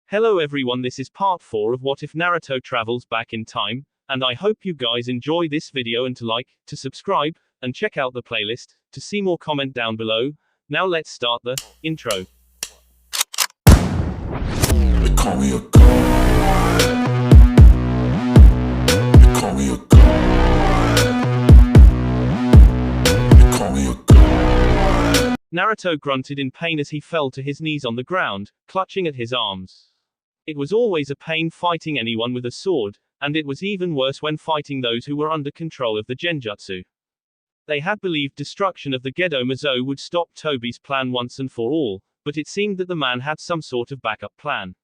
Hello everyone, this is part 4 of What If Naruto Travels Back in Time, and I hope you guys enjoy this video and to like, to subscribe, and check out the playlist, to see more comment down below. Now let's start the intro. They call me a god. They call me a god. They call me a god. Naruto grunted in pain as he fell to his knees on the ground, clutching at his arms. It was always a pain fighting anyone with a sword, and it was even worse when fighting those who were under control of the genjutsu. They had believed destruction of the Gedo Mizo would stop Tobi's plan once and for all, but it seemed that the man had some sort of backup plan.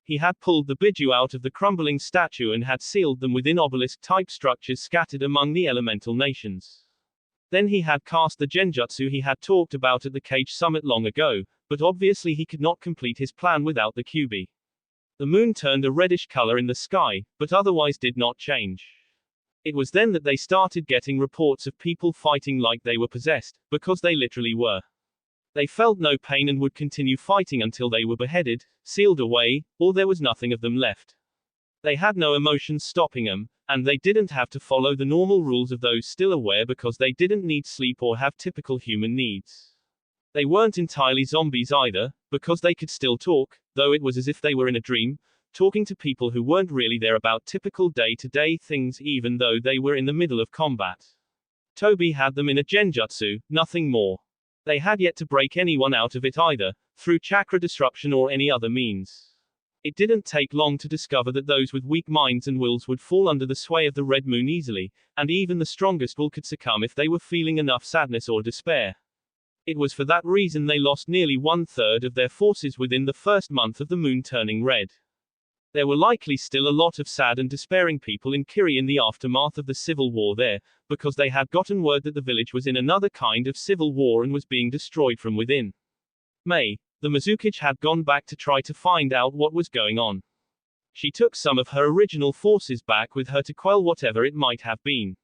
He had pulled the Biju out of the crumbling statue and had sealed them within obelisk-type structures scattered among the elemental nations. Then he had cast the genjutsu he had talked about at the Cage Summit long ago, but obviously he could not complete his plan without the Kyuubi. The moon turned a reddish color in the sky, but otherwise did not change. It was then that they started getting reports of people fighting like they were possessed, because they literally were. They felt no pain and would continue fighting until they were beheaded, sealed away, or there was nothing of them left. They had no emotions stopping them, and they didn't have to follow the normal rules of those still aware because they didn't need sleep or have typical human needs. They weren't entirely zombies either, because they could still talk, though it was as if they were in a dream, talking to people who weren't really there about typical day-to-day things even though they were in the middle of combat. Tobi had them in a genjutsu, nothing more. They had yet to break anyone out of it either, through chakra disruption or any other means. It didn't take long to discover that those with weak minds and wills would fall under the sway of the Red Moon easily, and even the strongest will could succumb if they were feeling enough sadness or despair. It was for that reason they lost nearly 1/3 of their forces within the first month of the moon turning red. There were likely still a lot of sad and despairing people in Kiri in the aftermath of the civil war there, because they had gotten word that the village was in another kind of civil war and was being destroyed from within. Mei, the Mizukage, had gone back to try to find out what was going on. She took some of her original forces back with her to quell whatever it might have been.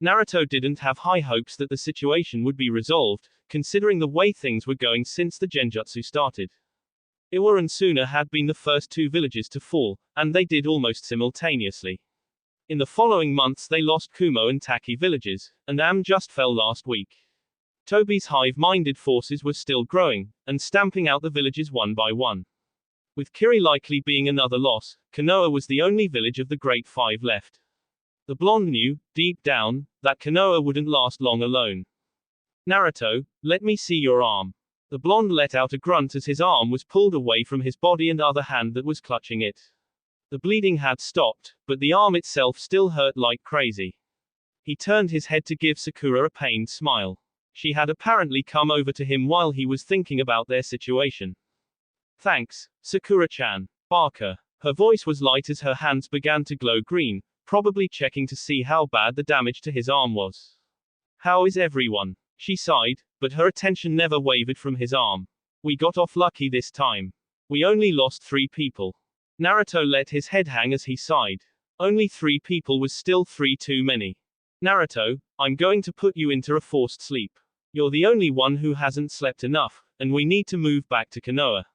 Naruto didn't have high hopes that the situation would be resolved, considering the way things were going since the genjutsu started. Iwa and Suna had been the first two villages to fall, and they did almost simultaneously. In the following months they lost Kumo and Taki villages, and Am just fell last week. Tobi's hive-minded forces were still growing, and stamping out the villages one by one. With Kiri likely being another loss, Konoha was the only village of the Great Five left. The blonde knew, deep down, that Konoha wouldn't last long alone. Naruto, let me see your arm. The blonde let out a grunt as his arm was pulled away from his body and other hand that was clutching it. The bleeding had stopped, but the arm itself still hurt like crazy. He turned his head to give Sakura a pained smile. She had apparently come over to him while he was thinking about their situation. Thanks, Sakura-chan. Barker. Her voice was light as her hands began to glow green, probably checking to see how bad the damage to his arm was. How is everyone? She sighed, but her attention never wavered from his arm. We got off lucky this time. We only lost 3 people. Naruto let his head hang as he sighed. Only 3 people was still 3 too many. Naruto, I'm going to put you into a forced sleep. You're the only one who hasn't slept enough, and we need to move back to Konoha.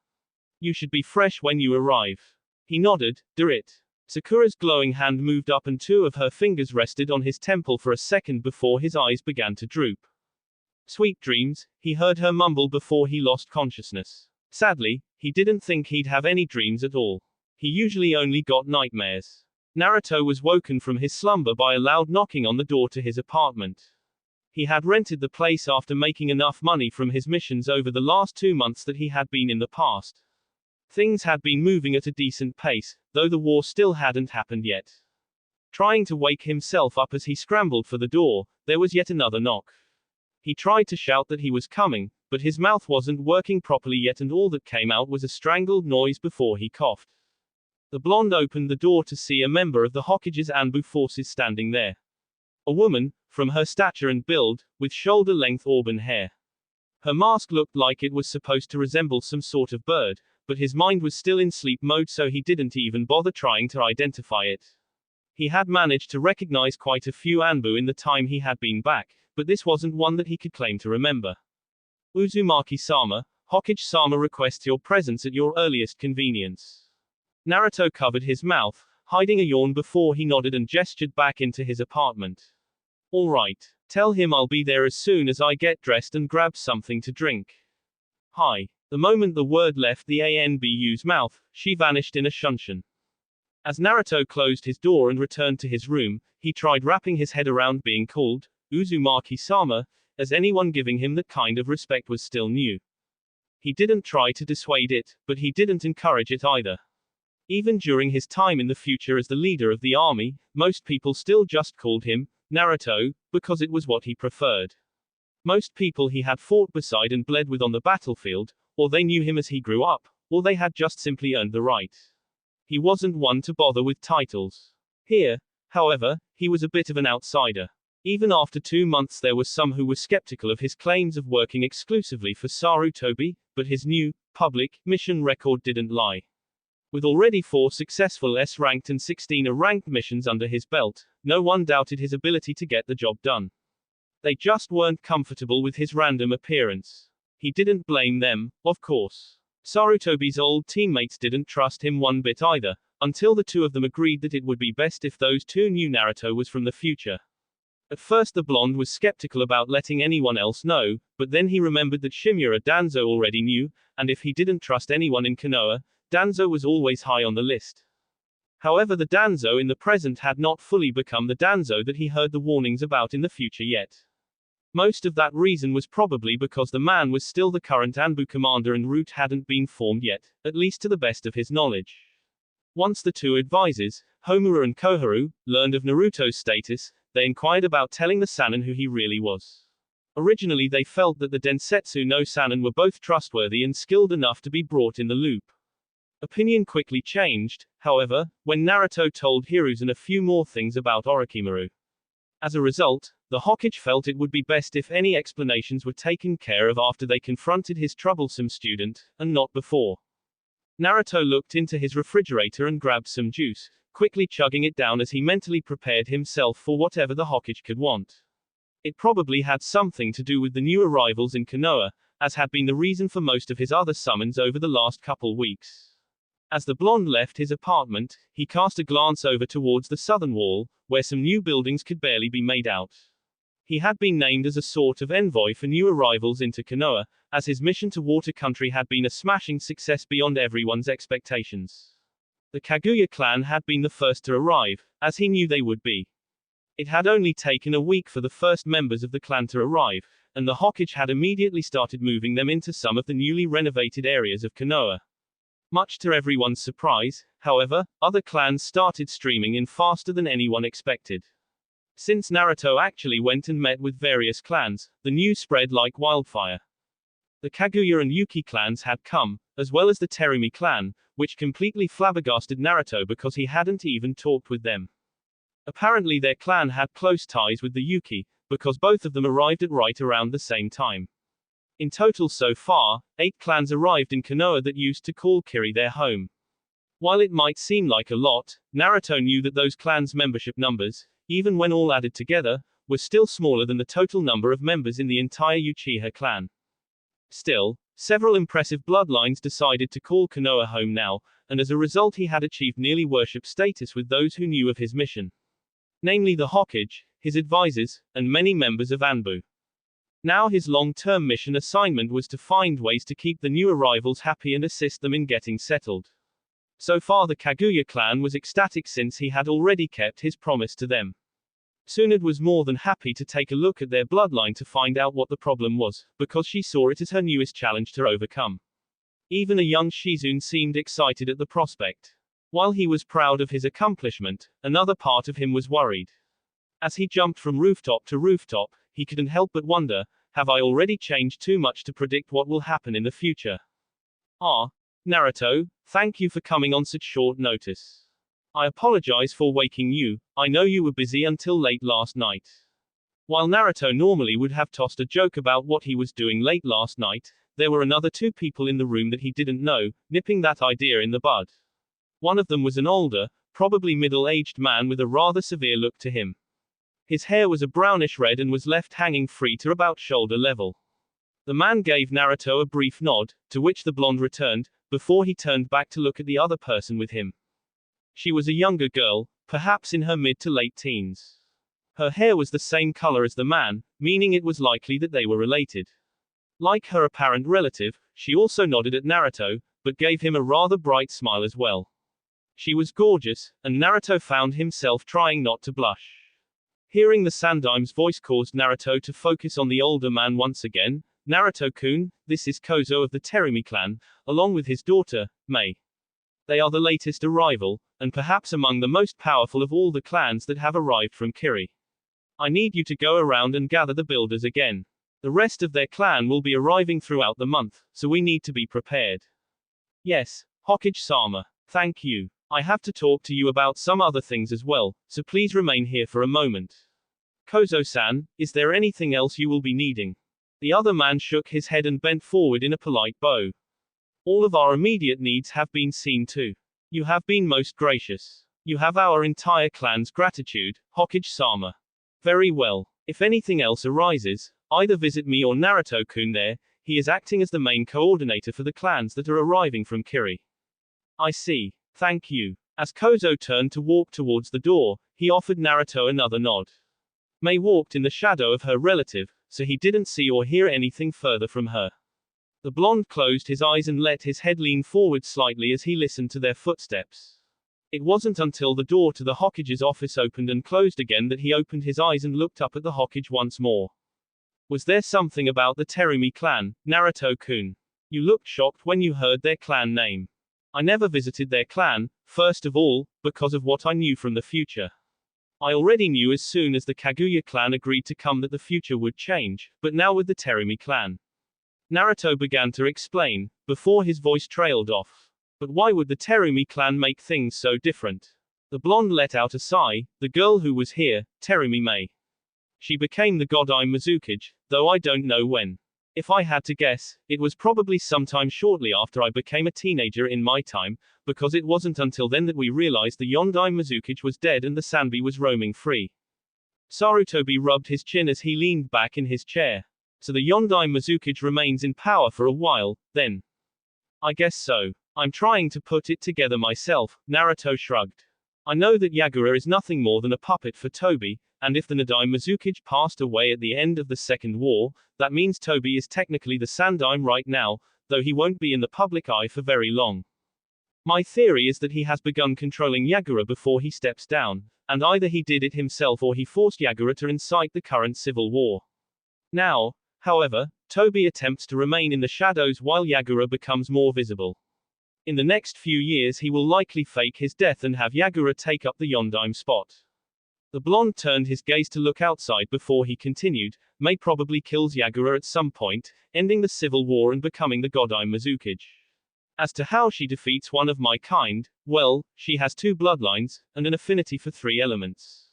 You should be fresh when you arrive. He nodded, do it. Sakura's glowing hand moved up and 2 of her fingers rested on his temple for a second before his eyes began to droop. Sweet dreams, he heard her mumble before he lost consciousness. Sadly, he didn't think he'd have any dreams at all. He usually only got nightmares. Naruto was woken from his slumber by a loud knocking on the door to his apartment. He had rented the place after making enough money from his missions over the last 2 months that he had been in the past. Things had been moving at a decent pace, though the war still hadn't happened yet. Trying to wake himself up as he scrambled for the door, there was yet another knock. He tried to shout that he was coming, but his mouth wasn't working properly yet and all that came out was a strangled noise before he coughed. The blonde opened the door to see a member of the Hokage's Anbu forces standing there. A woman, from her stature and build, with shoulder-length auburn hair. Her mask looked like it was supposed to resemble some sort of bird, but his mind was still in sleep mode so he didn't even bother trying to identify it. He had managed to recognize quite a few Anbu in the time he had been back, but this wasn't one that he could claim to remember. Uzumaki-sama, Hokage-sama requests your presence at your earliest convenience. Naruto covered his mouth, hiding a yawn before he nodded and gestured back into his apartment. All right. Tell him I'll be there as soon as I get dressed and grab something to drink. Hi. The moment the word left the ANBU's mouth, she vanished in a shunshin. As Naruto closed his door and returned to his room, he tried wrapping his head around being called Uzumaki-sama, as anyone giving him that kind of respect was still new. He didn't try to dissuade it, but he didn't encourage it either. Even during his time in the future as the leader of the army, most people still just called him Naruto, because it was what he preferred. Most people he had fought beside and bled with on the battlefield, or they knew him as he grew up, or they had just simply earned the right. He wasn't one to bother with titles. Here, however, he was a bit of an outsider. Even after 2 months there were some who were skeptical of his claims of working exclusively for Sarutobi, but his new, public, mission record didn't lie. With already 4 successful S-ranked and 16 A-ranked missions under his belt, no one doubted his ability to get the job done. They just weren't comfortable with his random appearance. He didn't blame them, of course. Sarutobi's old teammates didn't trust him one bit either, until the two of them agreed that it would be best if those two knew Naruto was from the future. At first the blonde was skeptical about letting anyone else know, but then he remembered that Shimura Danzo already knew, and if he didn't trust anyone in Konoha, Danzo was always high on the list. However, the Danzo in the present had not fully become the Danzo that he heard the warnings about in the future yet. Most of that reason was probably because the man was still the current Anbu commander and route hadn't been formed yet, at least to the best of his knowledge. Once the two advisors, Homura and Koharu, learned of Naruto's status, they inquired about telling the Sannin who he really was. Originally they felt that the Densetsu no Sannin were both trustworthy and skilled enough to be brought in the loop. Opinion quickly changed, however, when Naruto told Hiruzen a few more things about Orochimaru. As a result, the Hokage felt it would be best if any explanations were taken care of after they confronted his troublesome student, and not before. Naruto looked into his refrigerator and grabbed some juice, quickly chugging it down as he mentally prepared himself for whatever the Hokage could want. It probably had something to do with the new arrivals in Konoha, as had been the reason for most of his other summons over the last couple weeks. As the blonde left his apartment, he cast a glance over towards the southern wall, where some new buildings could barely be made out. He had been named as a sort of envoy for new arrivals into Konoha, as his mission to Water Country had been a smashing success beyond everyone's expectations. The Kaguya clan had been the first to arrive, as he knew they would be. It had only taken a week for the first members of the clan to arrive, and the Hokage had immediately started moving them into some of the newly renovated areas of Konoha. Much to everyone's surprise, however, other clans started streaming in faster than anyone expected. Since Naruto actually went and met with various clans, the news spread like wildfire. The Kaguya and Yuki clans had come, as well as the Terumi clan, which completely flabbergasted Naruto because he hadn't even talked with them. Apparently their clan had close ties with the Yuki, because both of them arrived at right around the same time. In total so far, 8 clans arrived in Konoha that used to call Kiri their home. While it might seem like a lot, Naruto knew that those clans' membership numbers, even when all added together, were still smaller than the total number of members in the entire Uchiha clan. Still, several impressive bloodlines decided to call Konoha home now, and as a result he had achieved nearly worship status with those who knew of his mission. Namely the Hokage, his advisors, and many members of Anbu. Now his long-term mission assignment was to find ways to keep the new arrivals happy and assist them in getting settled. So far the Kaguya clan was ecstatic since he had already kept his promise to them. Tsunade was more than happy to take a look at their bloodline to find out what the problem was, because she saw it as her newest challenge to overcome. Even a young Shizune seemed excited at the prospect. While he was proud of his accomplishment, another part of him was worried. As he jumped from rooftop to rooftop, he couldn't help but wonder, have I already changed too much to predict what will happen in the future? Naruto, thank you for coming on such short notice. I apologize for waking you, I know you were busy until late last night. While Naruto normally would have tossed a joke about what he was doing late last night, there were another 2 people in the room that he didn't know, nipping that idea in the bud. One of them was an older, probably middle-aged man with a rather severe look to him. His hair was a brownish red and was left hanging free to about shoulder level. The man gave Naruto a brief nod, to which the blonde returned, before he turned back to look at the other person with him. She was a younger girl, perhaps in her mid to late teens. Her hair was the same color as the man, meaning it was likely that they were related. Like her apparent relative, she also nodded at Naruto, but gave him a rather bright smile as well. She was gorgeous, and Naruto found himself trying not to blush. Hearing the Sandaim's voice caused Naruto to focus on the older man once again. Naruto-kun, this is Kozo of the Terumi clan, along with his daughter, Mei. They are the latest arrival, and perhaps among the most powerful of all the clans that have arrived from Kiri. I need you to go around and gather the builders again. The rest of their clan will be arriving throughout the month, so we need to be prepared. Yes, Hokage-sama. Thank you. I have to talk to you about some other things as well, so please remain here for a moment. Kozo-san, is there anything else you will be needing? The other man shook his head and bent forward in a polite bow. All of our immediate needs have been seen to. You have been most gracious. You have our entire clan's gratitude, Hokage-sama. Very well. If anything else arises, either visit me or Naruto-kun there. He is acting as the main coordinator for the clans that are arriving from Kiri. I see. Thank you. As Kozo turned to walk towards the door, he offered Naruto another nod. Mei walked in the shadow of her relative, so he didn't see or hear anything further from her. The blonde closed his eyes and let his head lean forward slightly as he listened to their footsteps. It wasn't until the door to the Hokage's office opened and closed again that he opened his eyes and looked up at the Hokage once more. Was there something about the Terumi clan, Naruto-kun? You looked shocked when you heard their clan name. I never visited their clan, first of all, because of what I knew from the future. I already knew as soon as the Kaguya clan agreed to come that the future would change, but now with the Terumi clan. Naruto began to explain, before his voice trailed off. But why would the Terumi clan make things so different? The blonde let out a sigh. The girl who was here, Terumi Mei. She became the Godai Mizukage, though I don't know when. If I had to guess, it was probably sometime shortly after I became a teenager in my time, because it wasn't until then that we realized the Yondai Mizukage was dead and the Sanbi was roaming free. Sarutobi rubbed his chin as he leaned back in his chair. So the Yondai Mizukage remains in power for a while, then? I guess so. I'm trying to put it together myself, Naruto shrugged. I know that Yagura is nothing more than a puppet for Tobi, and if the Nodai Mizukage passed away at the end of the Second War, that means Tobi is technically the Sandaime right now, though he won't be in the public eye for very long. My theory is that he has begun controlling Yagura before he steps down, and either he did it himself or he forced Yagura to incite the current civil war. Now, however, Tobi attempts to remain in the shadows while Yagura becomes more visible. In the next few years he will likely fake his death and have Yagura take up the Yondaime spot. The blonde turned his gaze to look outside before he continued. Mei probably kills Yagura at some point, ending the civil war and becoming the Godai Mizukage. As to how she defeats one of my kind, well, she has 2 bloodlines, and an affinity for 3 elements.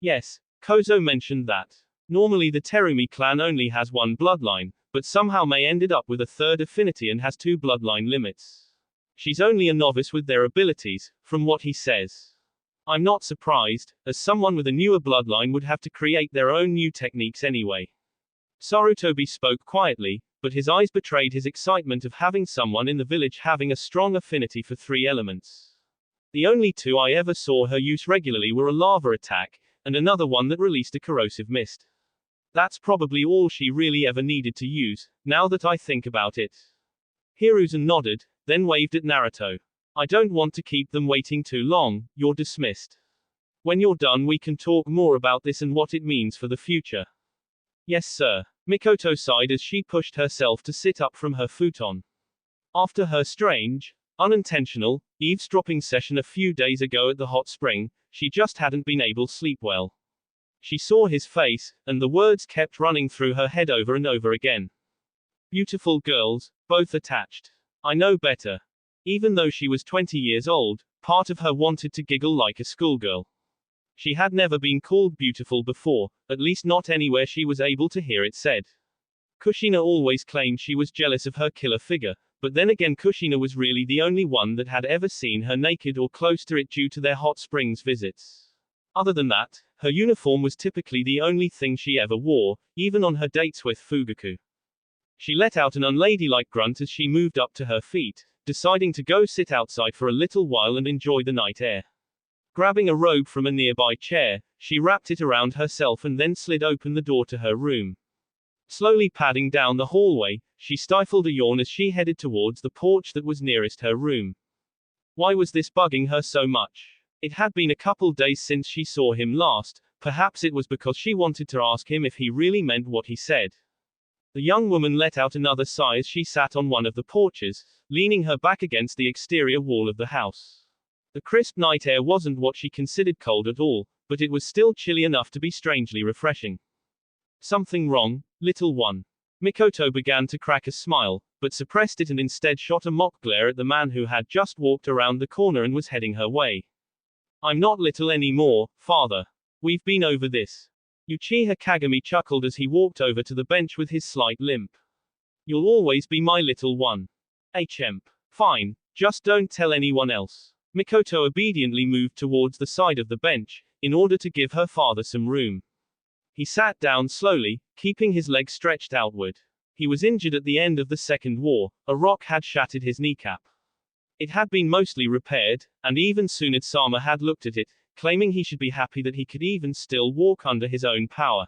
Yes, Kozo mentioned that. Normally the Terumi clan only has 1 bloodline, but somehow Mei ended up with a 3rd affinity and has 2 bloodline limits. She's only a novice with their abilities, from what he says. I'm not surprised, as someone with a newer bloodline would have to create their own new techniques anyway. Sarutobi spoke quietly, but his eyes betrayed his excitement of having someone in the village having a strong affinity for 3 elements. The only 2 I ever saw her use regularly were a lava attack, and another one that released a corrosive mist. That's probably all she really ever needed to use, now that I think about it. Hiruzen nodded, then waved at Naruto. I don't want to keep them waiting too long, you're dismissed. When you're done we can talk more about this and what it means for the future. Yes sir. Mikoto sighed as she pushed herself to sit up from her futon. After her strange, unintentional, eavesdropping session a few days ago at the hot spring, she just hadn't been able to sleep well. She saw his face, and the words kept running through her head over and over again. Beautiful girls, both attached. I know better. Even though she was 20 years old, part of her wanted to giggle like a schoolgirl. She had never been called beautiful before, at least not anywhere she was able to hear it said. Kushina always claimed she was jealous of her killer figure, but then again Kushina was really the only one that had ever seen her naked or close to it due to their hot springs visits. Other than that, her uniform was typically the only thing she ever wore, even on her dates with Fugaku. She let out an unladylike grunt as she moved up to her feet, deciding to go sit outside for a little while and enjoy the night air. Grabbing a robe from a nearby chair, she wrapped it around herself and then slid open the door to her room. Slowly padding down the hallway, she stifled a yawn as she headed towards the porch that was nearest her room. Why was this bugging her so much? It had been a couple days since she saw him last. Perhaps it was because she wanted to ask him if he really meant what he said. The young woman let out another sigh as she sat on one of the porches, leaning her back against the exterior wall of the house. The crisp night air wasn't what she considered cold at all, but it was still chilly enough to be strangely refreshing. Something wrong, little one? Mikoto began to crack a smile, but suppressed it and instead shot a mock glare at the man who had just walked around the corner and was heading her way. I'm not little anymore, father. We've been over this. Uchiha Kagami chuckled as he walked over to the bench with his slight limp. You'll always be my little one. Fine, just don't tell anyone else. Mikoto obediently moved towards the side of the bench, in order to give her father some room. He sat down slowly, keeping his legs stretched outward. He was injured at the end of the Second War. A rock had shattered his kneecap. It had been mostly repaired, and even Tsunade-sama had looked at it, claiming he should be happy that he could even still walk under his own power.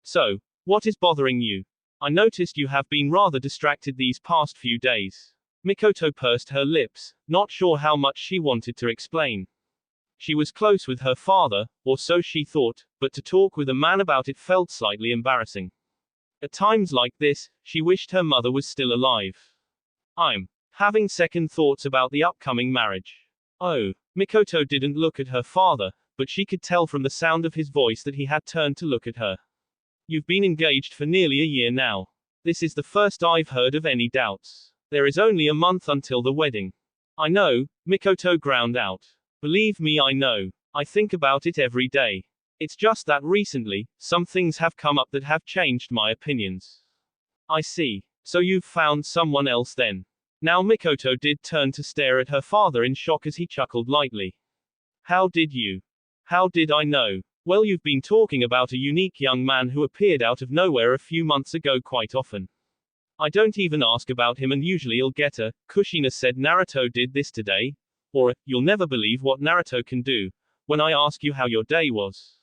So, what is bothering you? I noticed you have been rather distracted these past few days. Mikoto pursed her lips, not sure how much she wanted to explain. She was close with her father, or so she thought, but to talk with a man about it felt slightly embarrassing. At times like this, she wished her mother was still alive. I'm having second thoughts about the upcoming marriage. Oh. Mikoto didn't look at her father, but she could tell from the sound of his voice that he had turned to look at her. You've been engaged for nearly a year now. This is the first I've heard of any doubts. There is only a month until the wedding. I know, Mikoto ground out. Believe me, I know. I think about it every day. It's just that recently, some things have come up that have changed my opinions. I see. So you've found someone else then? Now Mikoto did turn to stare at her father in shock as he chuckled lightly. How did you? How did I know? Well, you've been talking about a unique young man who appeared out of nowhere a few months ago quite often. I don't even ask about him and usually you'll get a, Kushina said Naruto did this today, or a, you'll never believe what Naruto can do, when I ask you how your day was.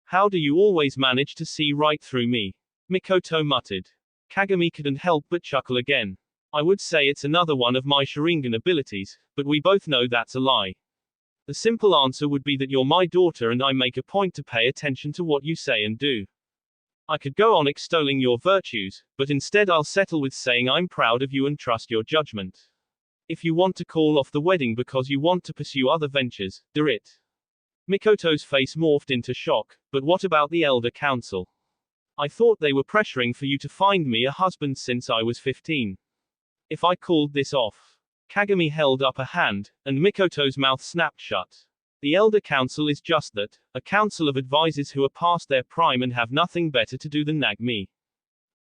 How do you always manage to see right through me? Mikoto muttered. Kagami couldn't help but chuckle again. I would say it's another one of my Sharingan abilities, but we both know that's a lie. The simple answer would be that you're my daughter and I make a point to pay attention to what you say and do. I could go on extolling your virtues, but instead I'll settle with saying I'm proud of you and trust your judgment. If you want to call off the wedding because you want to pursue other ventures, do it. Mikoto's face morphed into shock, but what about the Elder Council? I thought they were pressuring for you to find me a husband since I was 15. If I called this off. Kagami held up a hand, and Mikoto's mouth snapped shut. The Elder Council is just that, a council of advisors who are past their prime and have nothing better to do than nag me.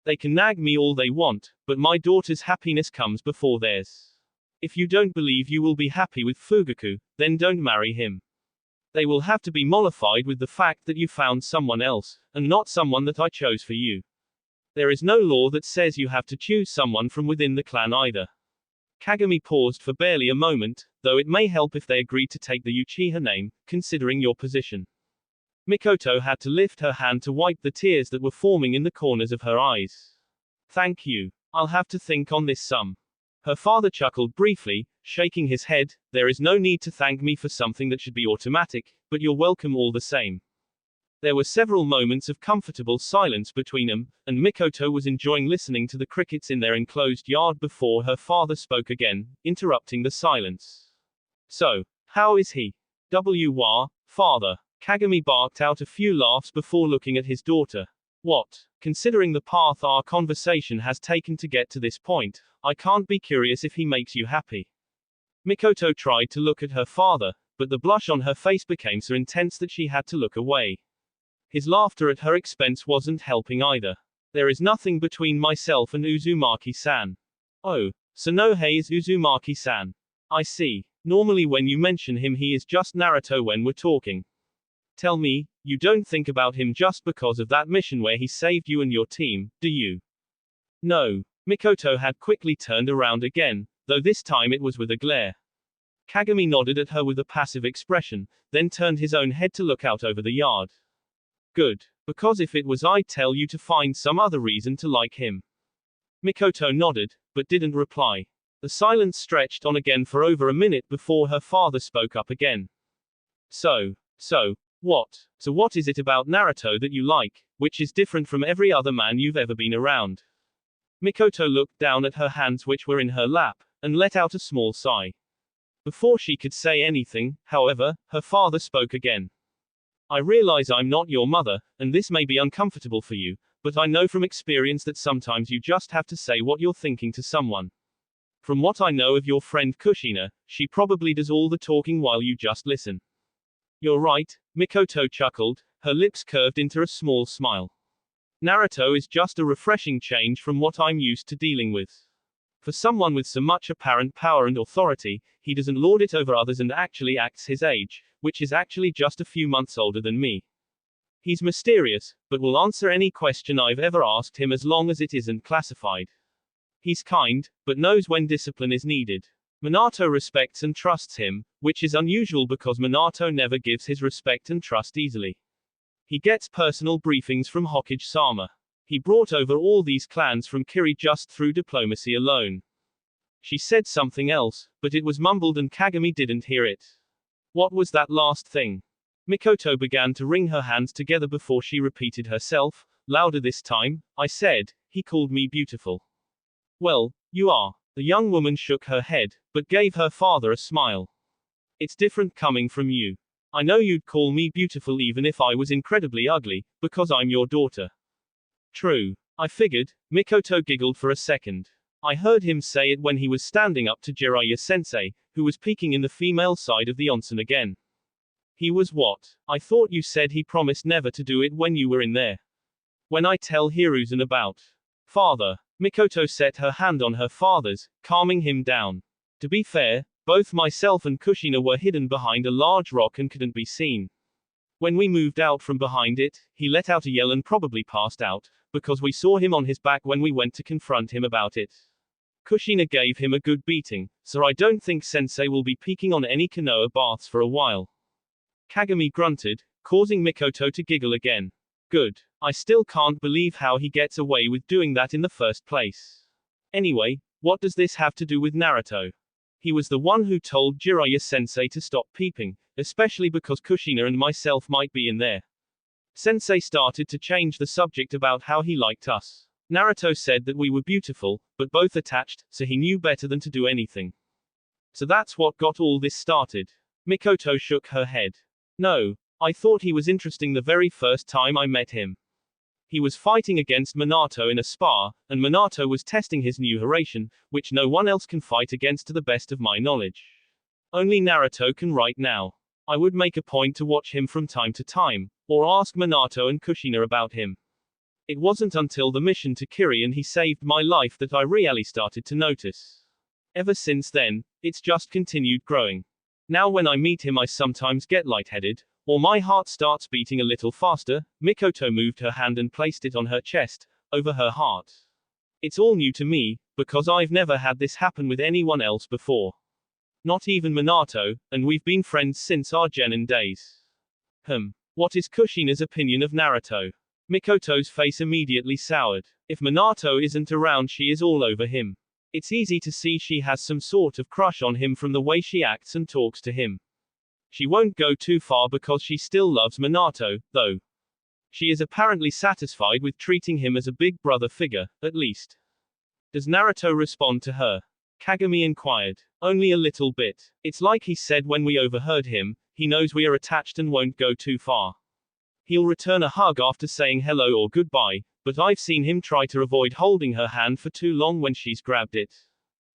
They can nag me all they want, but my daughter's happiness comes before theirs. If you don't believe you will be happy with Fugaku, then don't marry him. They will have to be mollified with the fact that you found someone else, and not someone that I chose for you. There is no law that says you have to choose someone from within the clan either. Kagami paused for barely a moment, though it may help if they agreed to take the Uchiha name, considering your position. Mikoto had to lift her hand to wipe the tears that were forming in the corners of her eyes. Thank you. I'll have to think on this some. Her father chuckled briefly, shaking his head. There is no need to thank me for something that should be automatic, but you're welcome all the same. There were several moments of comfortable silence between them, and Mikoto was enjoying listening to the crickets in their enclosed yard before her father spoke again, interrupting the silence. So, how is he? Father. Kagami barked out a few laughs before looking at his daughter. What? Considering the path our conversation has taken to get to this point, I can't be curious if he makes you happy. Mikoto tried to look at her father, but the blush on her face became so intense that she had to look away. His laughter at her expense wasn't helping either. There is nothing between myself and Uzumaki-san. Oh, Sonohei is Uzumaki-san. I see. Normally when you mention him he is just Naruto when we're talking. Tell me, you don't think about him just because of that mission where he saved you and your team, do you? No. Mikoto had quickly turned around again, though this time it was with a glare. Kagami nodded at her with a passive expression, then turned his own head to look out over the yard. Good. Because if it was, I'd tell you to find some other reason to like him. Mikoto nodded, but didn't reply. The silence stretched on again for over a minute before her father spoke up again. So what is it about Naruto that you like, which is different from every other man you've ever been around? Mikoto looked down at her hands which were in her lap, and let out a small sigh. Before she could say anything, however, her father spoke again. I realize I'm not your mother, and this may be uncomfortable for you, but I know from experience that sometimes you just have to say what you're thinking to someone. From what I know of your friend Kushina, she probably does all the talking while you just listen. You're right, Mikoto chuckled, her lips curved into a small smile. Naruto is just a refreshing change from what I'm used to dealing with. For someone with so much apparent power and authority, he doesn't lord it over others and actually acts his age, which is actually just a few months older than me. He's mysterious, but will answer any question I've ever asked him as long as it isn't classified. He's kind, but knows when discipline is needed. Minato respects and trusts him, which is unusual because Minato never gives his respect and trust easily. He gets personal briefings from Hokage-sama. He brought over all these clans from Kiri just through diplomacy alone. She said something else, but it was mumbled and Kagami didn't hear it. What was that last thing? Mikoto began to wring her hands together before she repeated herself, louder this time. I said, he called me beautiful. Well, you are. The young woman shook her head, but gave her father a smile. It's different coming from you. I know you'd call me beautiful even if I was incredibly ugly, because I'm your daughter. True. I figured. Mikoto giggled for a second. I heard him say it when he was standing up to Jiraiya-sensei, who was peeking in the female side of the onsen again. He was what? I thought you said he promised never to do it when you were in there. When I tell Hiruzen about. Father. Mikoto set her hand on her father's, calming him down. To be fair, both myself and Kushina were hidden behind a large rock and couldn't be seen. When we moved out from behind it, he let out a yell and probably passed out, because we saw him on his back when we went to confront him about it. Kushina gave him a good beating, so I don't think Sensei will be peeking on any Konoha baths for a while. Kagami grunted, causing Mikoto to giggle again. Good. I still can't believe how he gets away with doing that in the first place. Anyway, what does this have to do with Naruto? He was the one who told Jiraiya-sensei to stop peeping, especially because Kushina and myself might be in there. Sensei started to change the subject about how he liked us. Naruto said that we were beautiful, but both attached, so he knew better than to do anything. So that's what got all this started. Mikoto shook her head. No. I thought he was interesting the very first time I met him. He was fighting against Minato in a spar, and Minato was testing his new Hiraishin, which no one else can fight against to the best of my knowledge. Only Naruto can right now. I would make a point to watch him from time to time, or ask Minato and Kushina about him. It wasn't until the mission to Kiri and he saved my life that I really started to notice. Ever since then, it's just continued growing. Now when I meet him I sometimes get lightheaded, or my heart starts beating a little faster. Mikoto moved her hand and placed it on her chest, over her heart. It's all new to me, because I've never had this happen with anyone else before. Not even Minato, and we've been friends since our Genin days. What is Kushina's opinion of Naruto? Mikoto's face immediately soured. If Minato isn't around she is all over him. It's easy to see she has some sort of crush on him from the way she acts and talks to him. She won't go too far because she still loves Minato, though. She is apparently satisfied with treating him as a big brother figure, at least. Does Naruto respond to her? Kagami inquired. Only a little bit. It's like he said when we overheard him, he knows we are attached and won't go too far. He'll return a hug after saying hello or goodbye, but I've seen him try to avoid holding her hand for too long when she's grabbed it.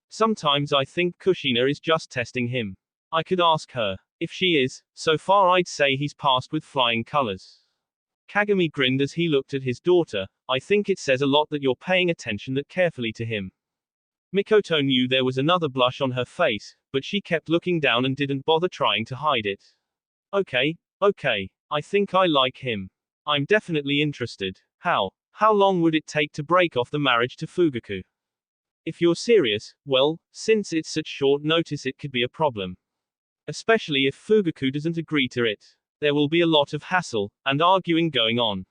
Sometimes I think Kushina is just testing him. I could ask her. If she is, so far I'd say he's passed with flying colors. Kagami grinned as he looked at his daughter. I think it says a lot that you're paying attention that carefully to him. Mikoto knew there was another blush on her face, but she kept looking down and didn't bother trying to hide it. Okay. I think I like him. I'm definitely interested. How long would it take to break off the marriage to Fugaku? If you're serious, well, since it's such short notice it could be a problem. Especially if Fugaku doesn't agree to it. There will be a lot of hassle, and arguing going on.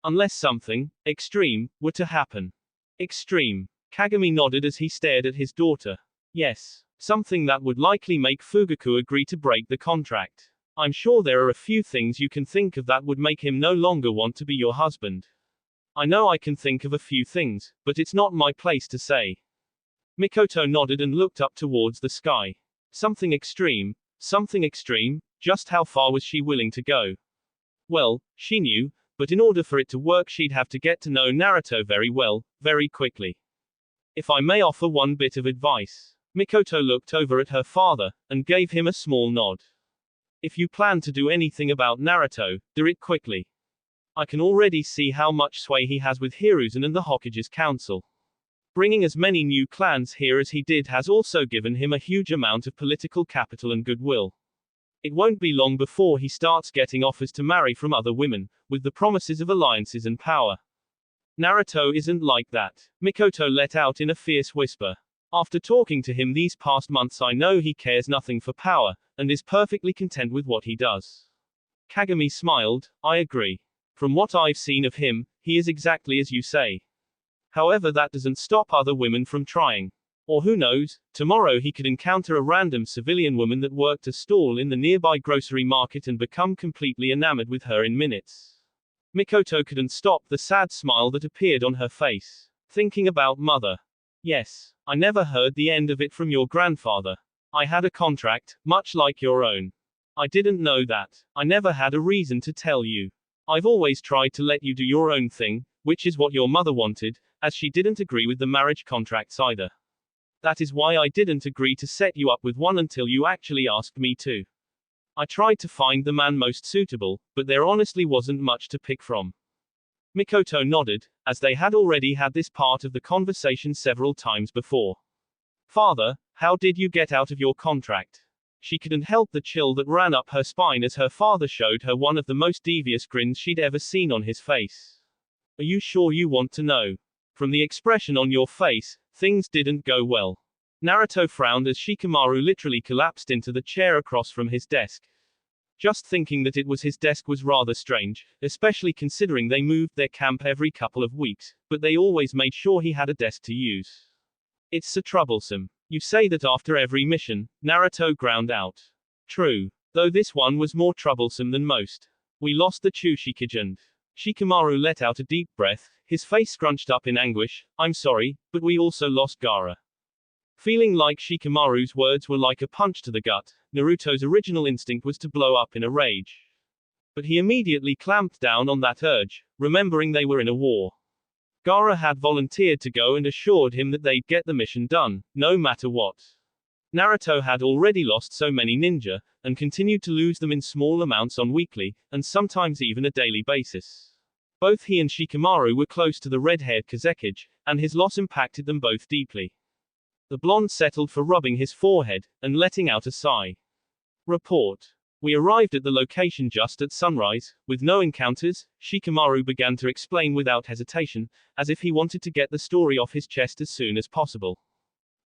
Unless something extreme were to happen. Extreme. Kagami nodded as he stared at his daughter. Yes. Something that would likely make Fugaku agree to break the contract. I'm sure there are a few things you can think of that would make him no longer want to be your husband. I know I can think of a few things, but it's not my place to say. Mikoto nodded and looked up towards the sky. Something extreme? Something extreme? Just how far was she willing to go? Well, she knew, but in order for it to work she'd have to get to know Naruto very well, very quickly. If I may offer one bit of advice. Mikoto looked over at her father, and gave him a small nod. If you plan to do anything about Naruto, do it quickly. I can already see how much sway he has with Hiruzen and the Hokage's council. Bringing as many new clans here as he did has also given him a huge amount of political capital and goodwill. It won't be long before he starts getting offers to marry from other women, with the promises of alliances and power. Naruto isn't like that, Mikoto let out in a fierce whisper. After talking to him these past months I know he cares nothing for power, and is perfectly content with what he does. Kagami smiled, I agree. From what I've seen of him, he is exactly as you say. However, that doesn't stop other women from trying. Or who knows, tomorrow he could encounter a random civilian woman that worked a stall in the nearby grocery market and become completely enamored with her in minutes. Mikoto couldn't stop the sad smile that appeared on her face. Thinking about mother. Yes, I never heard the end of it from your grandfather. I had a contract, much like your own. I didn't know that. I never had a reason to tell you. I've always tried to let you do your own thing, which is what your mother wanted, as she didn't agree with the marriage contracts either. That is why I didn't agree to set you up with one until you actually asked me to. I tried to find the man most suitable, but there honestly wasn't much to pick from. Mikoto nodded, as they had already had this part of the conversation several times before. Father, how did you get out of your contract? She couldn't help the chill that ran up her spine as her father showed her one of the most devious grins she'd ever seen on his face. Are you sure you want to know? From the expression on your face, things didn't go well. Naruto frowned as Shikamaru literally collapsed into the chair across from his desk. Just thinking that it was his desk was rather strange, especially considering they moved their camp every couple of weeks, but they always made sure he had a desk to use. It's so troublesome. You say that after every mission, Naruto ground out. True. Though this one was more troublesome than most. We lost the Chushikage and Shikamaru let out a deep breath, his face scrunched up in anguish. I'm sorry, but we also lost Gara. Feeling like Shikamaru's words were like a punch to the gut, Naruto's original instinct was to blow up in a rage. But he immediately clamped down on that urge, remembering they were in a war. Gara had volunteered to go and assured him that they'd get the mission done, no matter what. Naruto had already lost so many ninja, and continued to lose them in small amounts on weekly, and sometimes even a daily basis. Both he and Shikamaru were close to the red-haired Kazekage, and his loss impacted them both deeply. The blonde settled for rubbing his forehead, and letting out a sigh. Report. We arrived at the location just at sunrise, with no encounters, Shikamaru began to explain without hesitation, as if he wanted to get the story off his chest as soon as possible.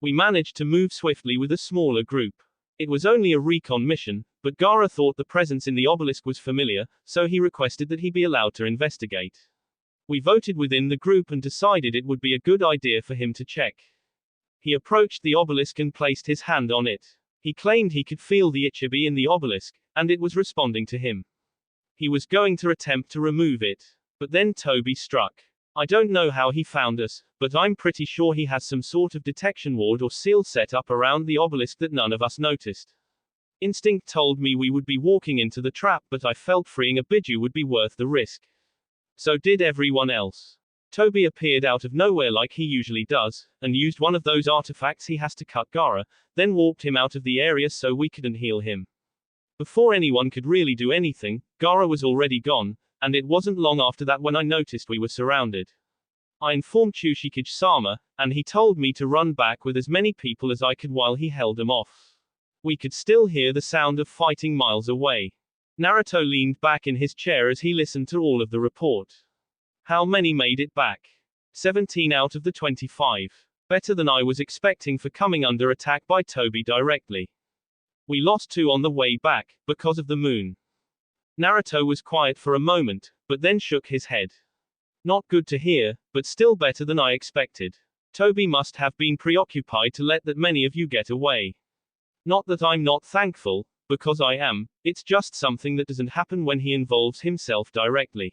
We managed to move swiftly with a smaller group. It was only a recon mission, but Gara thought the presence in the obelisk was familiar, so he requested that he be allowed to investigate. We voted within the group and decided it would be a good idea for him to check. He approached the obelisk and placed his hand on it. He claimed he could feel the Ichibi in the obelisk, and it was responding to him. He was going to attempt to remove it. But then Toby struck. I don't know how he found us, but I'm pretty sure he has some sort of detection ward or seal set up around the obelisk that none of us noticed. Instinct told me we would be walking into the trap, but I felt freeing a Biju would be worth the risk. So did everyone else. Toby appeared out of nowhere like he usually does, and used one of those artifacts he has to cut Gara, then walked him out of the area so we couldn't heal him. Before anyone could really do anything, Gara was already gone, and it wasn't long after that when I noticed we were surrounded. I informed Chushikage-sama, and he told me to run back with as many people as I could while he held them off. We could still hear the sound of fighting miles away. Naruto leaned back in his chair as he listened to all of the report. How many made it back? 17 out of the 25. Better than I was expecting for coming under attack by Toby directly. We lost 2 on the way back, because of the moon. Naruto was quiet for a moment, but then shook his head. Not good to hear, but still better than I expected. Toby must have been preoccupied to let that many of you get away. Not that I'm not thankful, because I am, it's just something that doesn't happen when he involves himself directly.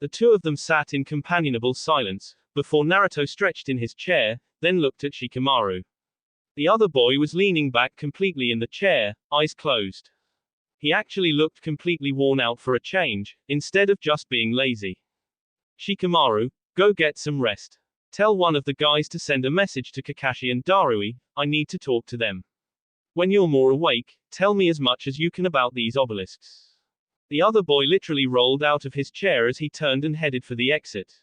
The 2 of them sat in companionable silence, before Naruto stretched in his chair, then looked at Shikamaru. The other boy was leaning back completely in the chair, eyes closed. He actually looked completely worn out for a change, instead of just being lazy. Shikamaru, go get some rest. Tell one of the guys to send a message to Kakashi and Darui, I need to talk to them. When you're more awake, tell me as much as you can about these obelisks. The other boy literally rolled out of his chair as he turned and headed for the exit.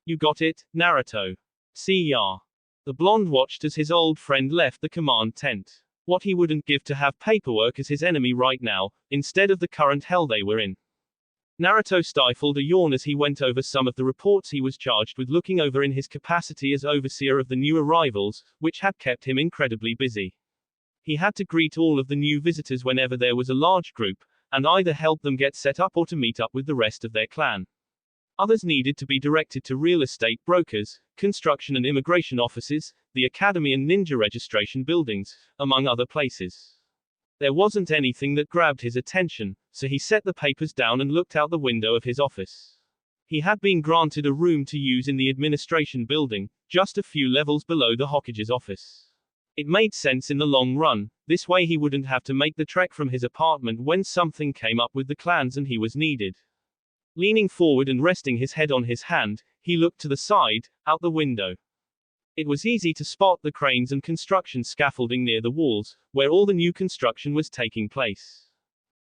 You got it, Naruto. See ya. The blonde watched as his old friend left the command tent. What he wouldn't give to have paperwork as his enemy right now, instead of the current hell they were in. Naruto stifled a yawn as he went over some of the reports he was charged with looking over in his capacity as overseer of the new arrivals, which had kept him incredibly busy. He had to greet all of the new visitors whenever there was a large group, and either help them get set up or to meet up with the rest of their clan. Others needed to be directed to real estate brokers, construction and immigration offices, the academy and ninja registration buildings, among other places. There wasn't anything that grabbed his attention, so he set the papers down and looked out the window of his office. He had been granted a room to use in the administration building, just a few levels below the Hokage's office. It made sense in the long run, this way he wouldn't have to make the trek from his apartment when something came up with the clans and he was needed. Leaning forward and resting his head on his hand, he looked to the side, out the window. It was easy to spot the cranes and construction scaffolding near the walls, where all the new construction was taking place.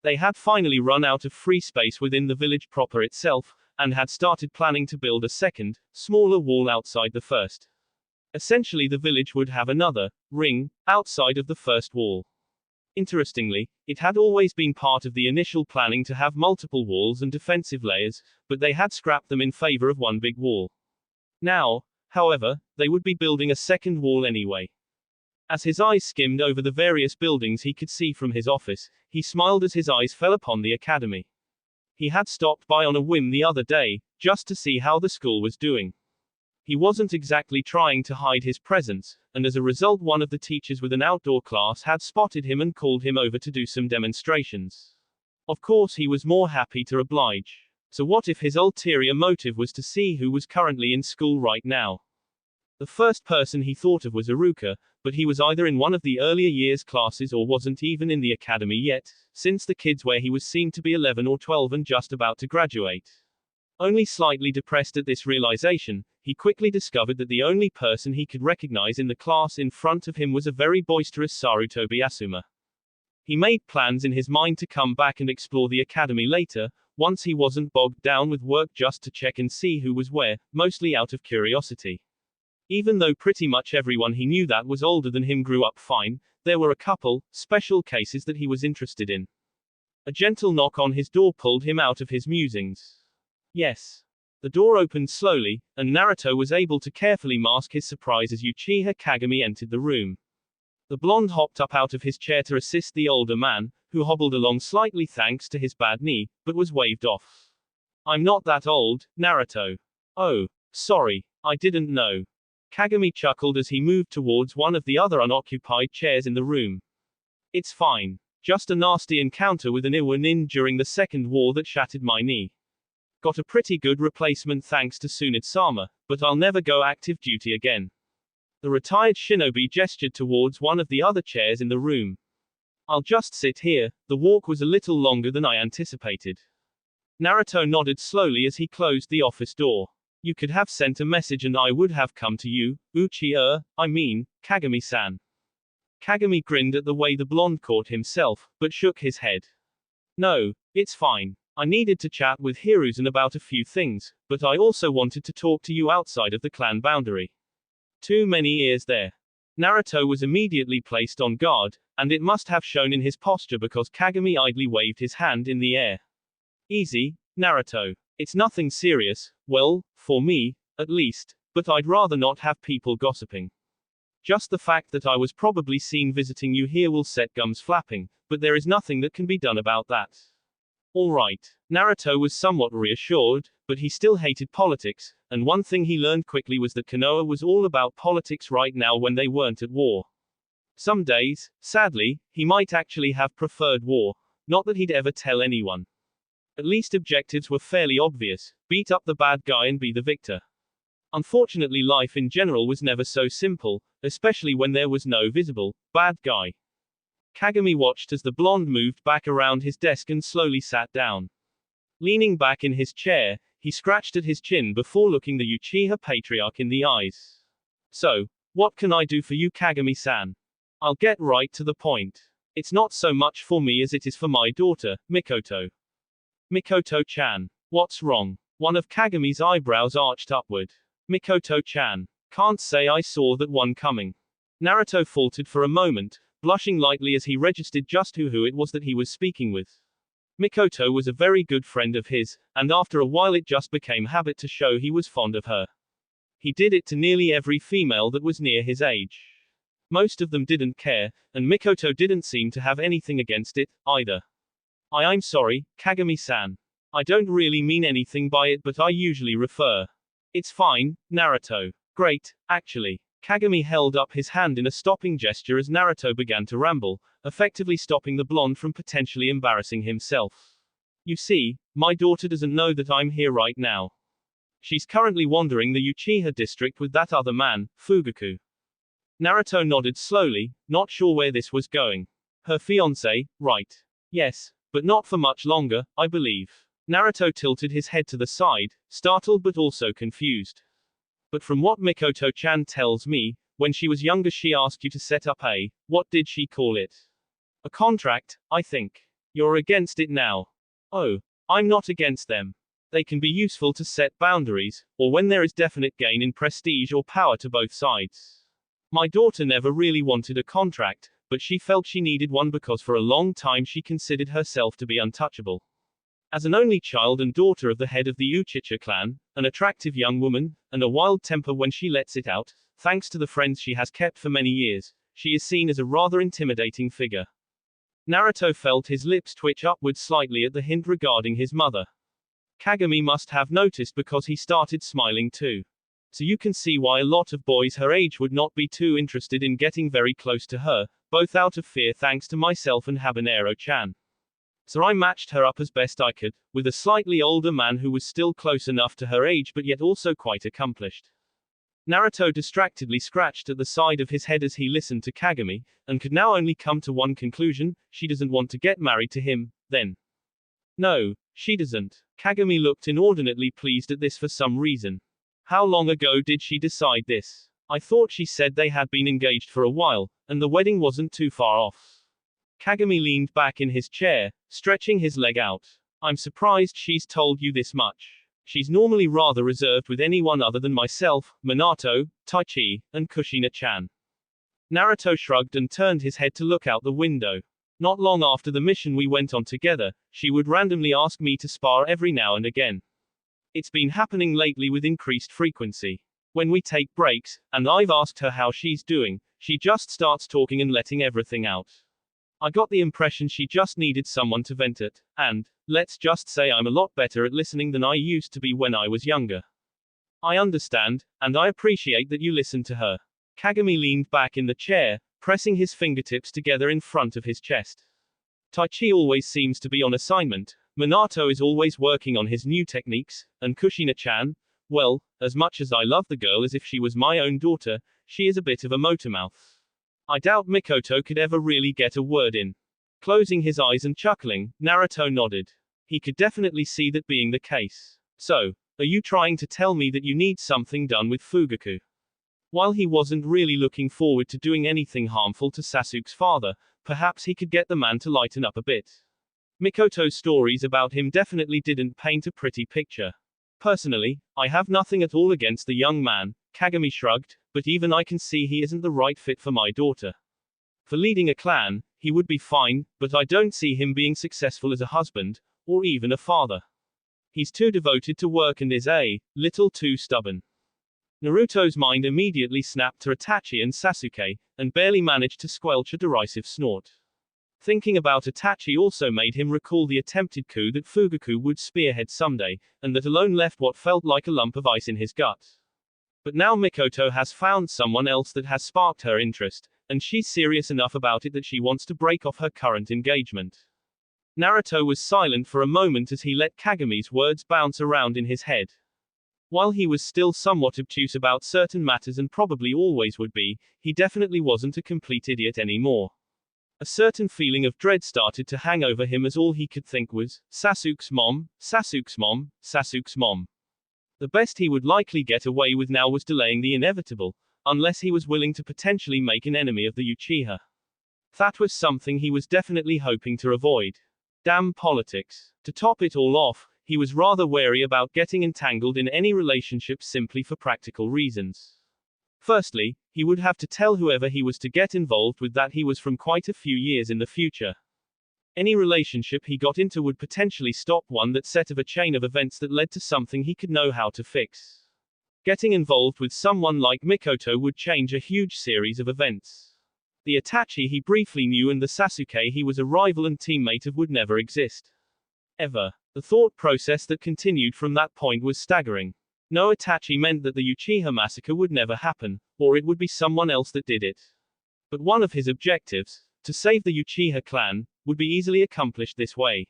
They had finally run out of free space within the village proper itself, and had started planning to build a second, smaller wall outside the first. Essentially the village would have another ring outside of the first wall. Interestingly, it had always been part of the initial planning to have multiple walls and defensive layers, but they had scrapped them in favor of one big wall. Now, however, they would be building a second wall anyway. As his eyes skimmed over the various buildings he could see from his office, he smiled as his eyes fell upon the academy. He had stopped by on a whim the other day, just to see how the school was doing. He wasn't exactly trying to hide his presence, and as a result one of the teachers with an outdoor class had spotted him and called him over to do some demonstrations. Of course he was more happy to oblige. So what if his ulterior motive was to see who was currently in school right now? The first person he thought of was Iruka, but he was either in one of the earlier years classes or wasn't even in the academy yet, since the kids where he was seemed to be 11 or 12 and just about to graduate. Only slightly depressed at this realization, he quickly discovered that the only person he could recognize in the class in front of him was a very boisterous Sarutobi Asuma. He made plans in his mind to come back and explore the academy later, once he wasn't bogged down with work just to check and see who was where, mostly out of curiosity. Even though pretty much everyone he knew that was older than him grew up fine, there were a couple, special cases that he was interested in. A gentle knock on his door pulled him out of his musings. Yes. The door opened slowly, and Naruto was able to carefully mask his surprise as Uchiha Kagami entered the room. The blonde hopped up out of his chair to assist the older man, who hobbled along slightly thanks to his bad knee, but was waved off. I'm not that old, Naruto. Oh, sorry, I didn't know. Kagami chuckled as he moved towards one of the other unoccupied chairs in the room. It's fine. Just a nasty encounter with an Iwa nin during the second war that shattered my knee. Got a pretty good replacement thanks to Tsunade-sama, but I'll never go active duty again. The retired shinobi gestured towards one of the other chairs in the room. I'll just sit here, the walk was a little longer than I anticipated. Naruto nodded slowly as he closed the office door. You could have sent a message and I would have come to you, Kagami-san. Kagami grinned at the way the blonde caught himself, but shook his head. No, it's fine. I needed to chat with Hiruzen about a few things, but I also wanted to talk to you outside of the clan boundary. Too many ears there. Naruto was immediately placed on guard, and it must have shown in his posture because Kagami idly waved his hand in the air. Easy, Naruto. It's nothing serious, well, for me, at least, but I'd rather not have people gossiping. Just the fact that I was probably seen visiting you here will set gums flapping, but there is nothing that can be done about that. Alright. Naruto was somewhat reassured, but he still hated politics, and one thing he learned quickly was that Konoha was all about politics right now when they weren't at war. Some days, sadly, he might actually have preferred war. Not that he'd ever tell anyone. At least objectives were fairly obvious: beat up the bad guy and be the victor. Unfortunately, life in general was never so simple, especially when there was no visible bad guy. Kagami watched as the blonde moved back around his desk and slowly sat down. Leaning back in his chair, he scratched at his chin before looking the Uchiha patriarch in the eyes. So, what can I do for you, Kagami-san? I'll get right to the point. It's not so much for me as it is for my daughter, Mikoto. Mikoto-chan. What's wrong? One of Kagami's eyebrows arched upward. Mikoto-chan. Can't say I saw that one coming. Naruto faltered for a moment, blushing lightly as he registered just who it was that he was speaking with. Mikoto was a very good friend of his, and after a while it just became habit to show he was fond of her. He did it to nearly every female that was near his age. Most of them didn't care, and Mikoto didn't seem to have anything against it, either. I'm sorry, Kagami-san. I don't really mean anything by it, but I usually refer. It's fine, Naruto. Great, actually. Kagami held up his hand in a stopping gesture as Naruto began to ramble, effectively stopping the blonde from potentially embarrassing himself. You see, my daughter doesn't know that I'm here right now. She's currently wandering the Uchiha district with that other man, Fugaku. Naruto nodded slowly, not sure where this was going. Her fiancé, right? Yes, but not for much longer, I believe. Naruto tilted his head to the side, startled but also confused. But from what Mikoto-chan tells me, when she was younger she asked you to set up a, what did she call it? A contract, I think. You're against it now. Oh, I'm not against them. They can be useful to set boundaries, or when there is definite gain in prestige or power to both sides. My daughter never really wanted a contract, but she felt she needed one because for a long time she considered herself to be untouchable. As an only child and daughter of the head of the Uchiha clan, an attractive young woman, and a wild temper when she lets it out, thanks to the friends she has kept for many years, she is seen as a rather intimidating figure. Naruto felt his lips twitch upward slightly at the hint regarding his mother. Kagami must have noticed because he started smiling too. So you can see why a lot of boys her age would not be too interested in getting very close to her, both out of fear thanks to myself and Habanero-chan. So I matched her up as best I could, with a slightly older man who was still close enough to her age but yet also quite accomplished. Naruto distractedly scratched at the side of his head as he listened to Kagami, and could now only come to one conclusion: she doesn't want to get married to him, then. No, she doesn't. Kagami looked inordinately pleased at this for some reason. How long ago did she decide this? I thought she said they had been engaged for a while, and the wedding wasn't too far off. Kagami leaned back in his chair, stretching his leg out. I'm surprised she's told you this much. She's normally rather reserved with anyone other than myself, Minato, Taichi, and Kushina-chan. Naruto shrugged and turned his head to look out the window. Not long after the mission we went on together, she would randomly ask me to spar every now and again. It's been happening lately with increased frequency. When we take breaks, and I've asked her how she's doing, she just starts talking and letting everything out. I got the impression she just needed someone to vent it, and, let's just say I'm a lot better at listening than I used to be when I was younger. I understand, and I appreciate that you listened to her. Kagami leaned back in the chair, pressing his fingertips together in front of his chest. Taichi always seems to be on assignment, Minato is always working on his new techniques, and Kushina-chan, well, as much as I love the girl as if she was my own daughter, she is a bit of a motormouth. I doubt Mikoto could ever really get a word in. Closing his eyes and chuckling, Naruto nodded. He could definitely see that being the case. So, are you trying to tell me that you need something done with Fugaku? While he wasn't really looking forward to doing anything harmful to Sasuke's father, perhaps he could get the man to lighten up a bit. Mikoto's stories about him definitely didn't paint a pretty picture. Personally, I have nothing at all against the young man, Kagami shrugged, but even I can see he isn't the right fit for my daughter. For leading a clan, he would be fine, but I don't see him being successful as a husband, or even a father. He's too devoted to work and is a little too stubborn. Naruto's mind immediately snapped to Itachi and Sasuke, and barely managed to squelch a derisive snort. Thinking about Itachi also made him recall the attempted coup that Fugaku would spearhead someday, and that alone left what felt like a lump of ice in his gut. But now Mikoto has found someone else that has sparked her interest, and she's serious enough about it that she wants to break off her current engagement. Naruto was silent for a moment as he let Kagami's words bounce around in his head. While he was still somewhat obtuse about certain matters and probably always would be, he definitely wasn't a complete idiot anymore. A certain feeling of dread started to hang over him as all he could think was, Sasuke's mom, Sasuke's mom, Sasuke's mom. The best he would likely get away with now was delaying the inevitable, unless he was willing to potentially make an enemy of the Uchiha. That was something he was definitely hoping to avoid. Damn politics. To top it all off, he was rather wary about getting entangled in any relationship simply for practical reasons. Firstly, he would have to tell whoever he was to get involved with that he was from quite a few years in the future. Any relationship he got into would potentially stop one that set of a chain of events that led to something he could know how to fix. Getting involved with someone like Mikoto would change a huge series of events. The Itachi he briefly knew and the Sasuke he was a rival and teammate of would never exist. Ever. The thought process that continued from that point was staggering. No, Itachi meant that the Uchiha massacre would never happen, or it would be someone else that did it. But one of his objectives, to save the Uchiha clan, would be easily accomplished this way.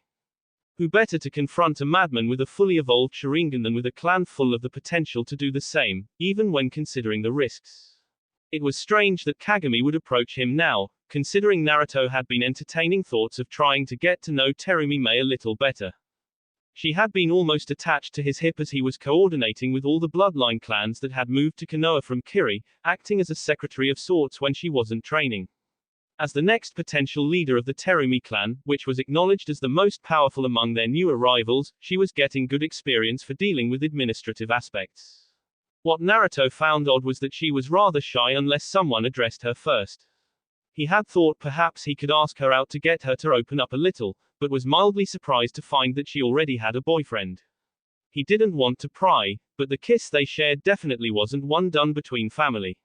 Who better to confront a madman with a fully evolved Sharingan than with a clan full of the potential to do the same, even when considering the risks? It was strange that Kagami would approach him now, considering Naruto had been entertaining thoughts of trying to get to know Terumi a little better. She had been almost attached to his hip as he was coordinating with all the bloodline clans that had moved to Konoha from Kiri, acting as a secretary of sorts when she wasn't training. As the next potential leader of the Terumi clan, which was acknowledged as the most powerful among their newer rivals, she was getting good experience for dealing with administrative aspects. What Naruto found odd was that she was rather shy unless someone addressed her first. He had thought perhaps he could ask her out to get her to open up a little, but was mildly surprised to find that she already had a boyfriend. He didn't want to pry, but the kiss they shared definitely wasn't one done between family.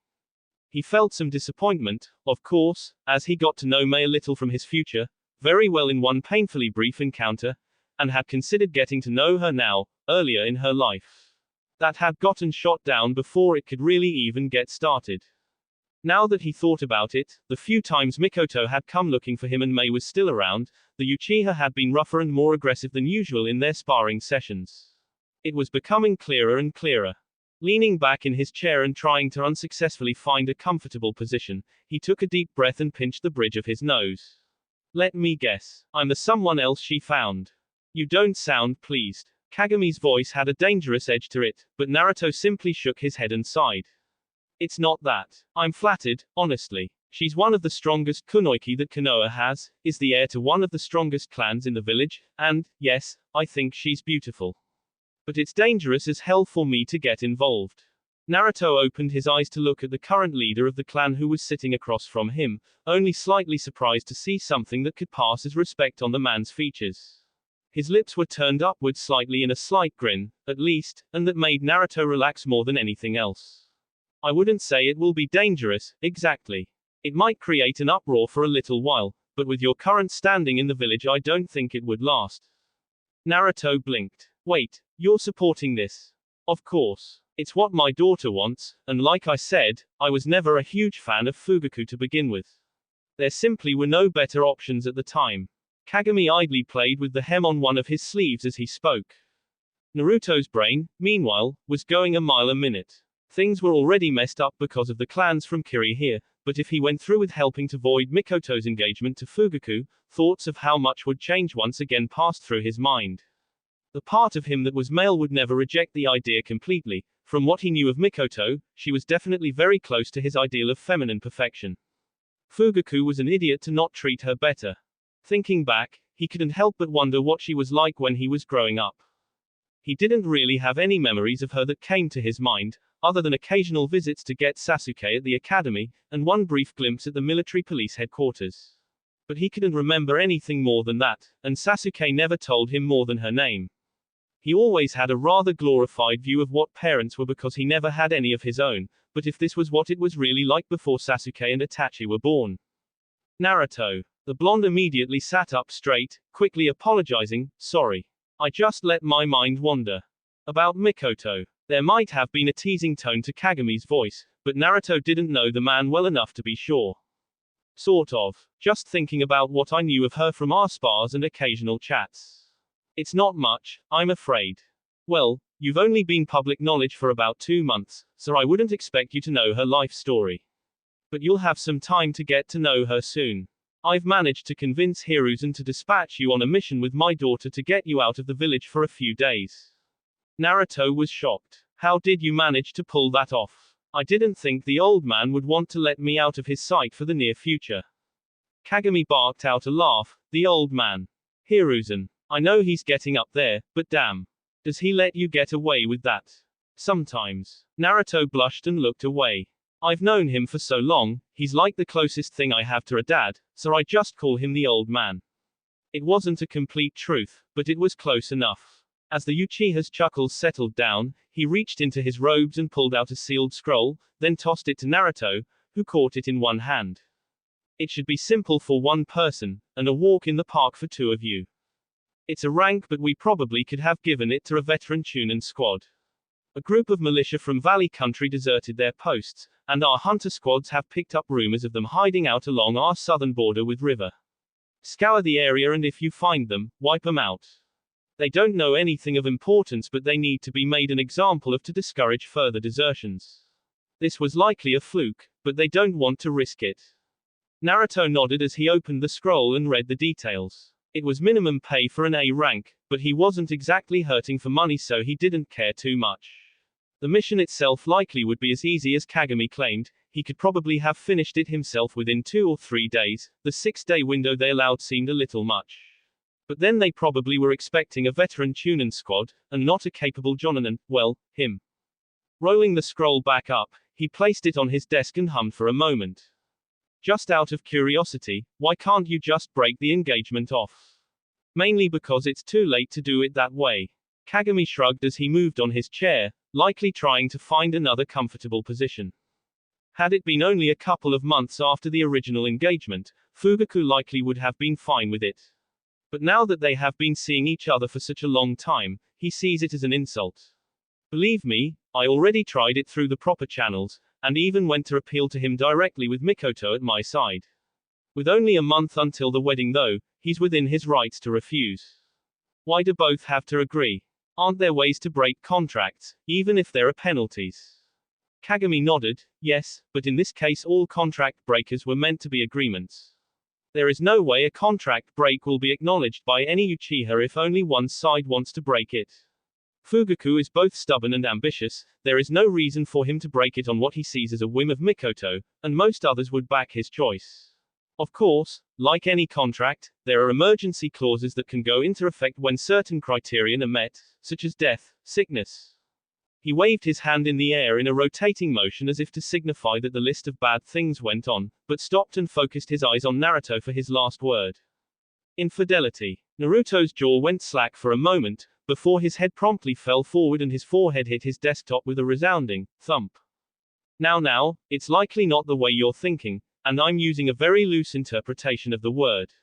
He felt some disappointment, of course, as he got to know May a little from his future, very well in one painfully brief encounter, and had considered getting to know her now, earlier in her life. That had gotten shot down before it could really even get started. Now that he thought about it, the few times Mikoto had come looking for him and May was still around, the Uchiha had been rougher and more aggressive than usual in their sparring sessions. It was becoming clearer and clearer. Leaning back in his chair and trying to unsuccessfully find a comfortable position, he took a deep breath and pinched the bridge of his nose. Let me guess. I'm the someone else she found. You don't sound pleased. Kagami's voice had a dangerous edge to it, but Naruto simply shook his head and sighed. It's not that. I'm flattered, honestly. She's one of the strongest kunoichi that Konoha has, is the heir to one of the strongest clans in the village, and, yes, I think she's beautiful. But it's dangerous as hell for me to get involved. Naruto opened his eyes to look at the current leader of the clan who was sitting across from him, only slightly surprised to see something that could pass as respect on the man's features. His lips were turned upward slightly in a slight grin, at least, and that made Naruto relax more than anything else. I wouldn't say it will be dangerous, exactly. It might create an uproar for a little while, but with your current standing in the village I don't think it would last. Naruto blinked. Wait, you're supporting this? Of course. It's what my daughter wants, and like I said, I was never a huge fan of Fugaku to begin with. There simply were no better options at the time. Kagami idly played with the hem on one of his sleeves as he spoke. Naruto's brain, meanwhile, was going a mile a minute. Things were already messed up because of the clans from Kiri here, but if he went through with helping to void Mikoto's engagement to Fugaku, thoughts of how much would change once again passed through his mind. The part of him that was male would never reject the idea completely. From what he knew of Mikoto, she was definitely very close to his ideal of feminine perfection. Fugaku was an idiot to not treat her better. Thinking back, he couldn't help but wonder what she was like when he was growing up. He didn't really have any memories of her that came to his mind, other than occasional visits to get Sasuke at the academy, and one brief glimpse at the military police headquarters. But he couldn't remember anything more than that, and Sasuke never told him more than her name. He always had a rather glorified view of what parents were because he never had any of his own, but if this was what it was really like before Sasuke and Itachi were born. Naruto. The blonde immediately sat up straight, quickly apologizing, sorry. I just let my mind wander. About Mikoto. There might have been a teasing tone to Kagami's voice, but Naruto didn't know the man well enough to be sure. Sort of. Just thinking about what I knew of her from our spars and occasional chats. It's not much, I'm afraid. Well, you've only been public knowledge for about 2 months, so I wouldn't expect you to know her life story. But you'll have some time to get to know her soon. I've managed to convince Hiruzen to dispatch you on a mission with my daughter to get you out of the village for a few days. Naruto was shocked. How did you manage to pull that off? I didn't think the old man would want to let me out of his sight for the near future. Kagami barked out a laugh, the old man. Hiruzen. I know he's getting up there, but damn. Does he let you get away with that? Sometimes. Naruto blushed and looked away. I've known him for so long, he's like the closest thing I have to a dad, so I just call him the old man. It wasn't a complete truth, but it was close enough. As the Uchiha's chuckles settled down, he reached into his robes and pulled out a sealed scroll, then tossed it to Naruto, who caught it in one hand. It should be simple for one person, and a walk in the park for 2 of you. It's a rank, but we probably could have given it to a veteran Chunin squad. A group of militia from Valley Country deserted their posts, and our hunter squads have picked up rumors of them hiding out along our southern border with River. Scour the area and if you find them, wipe them out. They don't know anything of importance, but they need to be made an example of to discourage further desertions. This was likely a fluke, but they don't want to risk it. Naruto nodded as he opened the scroll and read the details. It was minimum pay for an A rank, but he wasn't exactly hurting for money, so he didn't care too much. The mission itself likely would be as easy as Kagami claimed. He could probably have finished it himself within 2 or 3 days. The 6-day window they allowed seemed a little much. But then they probably were expecting a veteran Chunin squad, and not a capable Jonin, well, him. Rolling the scroll back up, he placed it on his desk and hummed for a moment. Just out of curiosity, why can't you just break the engagement off? Mainly because it's too late to do it that way. Kagami shrugged as he moved on his chair, likely trying to find another comfortable position. Had it been only a couple of months after the original engagement, Fugaku likely would have been fine with it. But now that they have been seeing each other for such a long time, he sees it as an insult. Believe me, I already tried it through the proper channels, and even went to appeal to him directly with Mikoto at my side. With only a month until the wedding though, he's within his rights to refuse. Why do both have to agree? Aren't there ways to break contracts, even if there are penalties? Kagami nodded, yes, but in this case all contract breakers were meant to be agreements. There is no way a contract break will be acknowledged by any Uchiha if only one side wants to break it. Fugaku is both stubborn and ambitious, there is no reason for him to break it on what he sees as a whim of Mikoto, and most others would back his choice. Of course, like any contract, there are emergency clauses that can go into effect when certain criterion are met, such as death, sickness. He waved his hand in the air in a rotating motion as if to signify that the list of bad things went on, but stopped and focused his eyes on Naruto for his last word. Infidelity. Naruto's jaw went slack for a moment, before his head promptly fell forward and his forehead hit his desktop with a resounding thump. Now, it's likely not the way you're thinking, and I'm using a very loose interpretation of the word.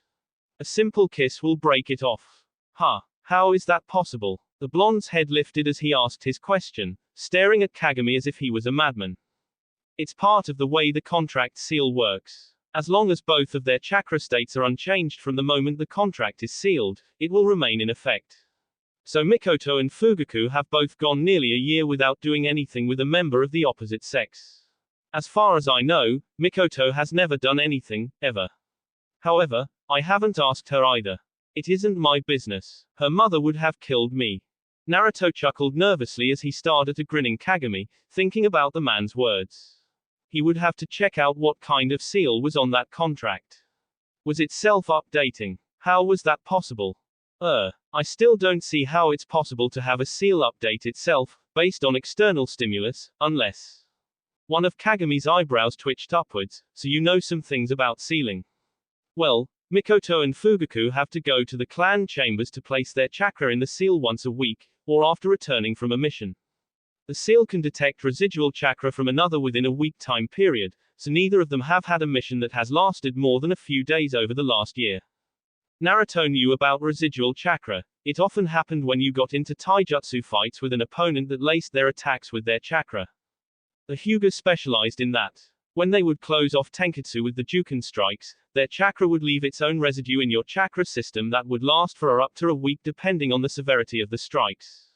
A simple kiss will break it off. Huh. How is that possible? The blonde's head lifted as he asked his question, staring at Kagami as if he was a madman. It's part of the way the contract seal works. As long as both of their chakra states are unchanged from the moment the contract is sealed, it will remain in effect. So Mikoto and Fugaku have both gone nearly a year without doing anything with a member of the opposite sex. As far as I know, Mikoto has never done anything, ever. However, I haven't asked her either. It isn't my business. Her mother would have killed me. Naruto chuckled nervously as he stared at a grinning Kagami, thinking about the man's words. He would have to check out what kind of seal was on that contract. Was it self-updating? How was that possible? I still don't see how it's possible to have a seal update itself, based on external stimulus, unless. One of Kagami's eyebrows twitched upwards, so you know some things about sealing. Well, Mikoto and Fugaku have to go to the clan chambers to place their chakra in the seal once a week, or after returning from a mission. The seal can detect residual chakra from another within a week time period, so neither of them have had a mission that has lasted more than a few days over the last year. Naruto knew about residual chakra. It often happened when you got into taijutsu fights with an opponent that laced their attacks with their chakra. The Hyuga specialized in that. When they would close off Tenketsu with the Juken strikes, their chakra would leave its own residue in your chakra system that would last for up to a week depending on the severity of the strikes.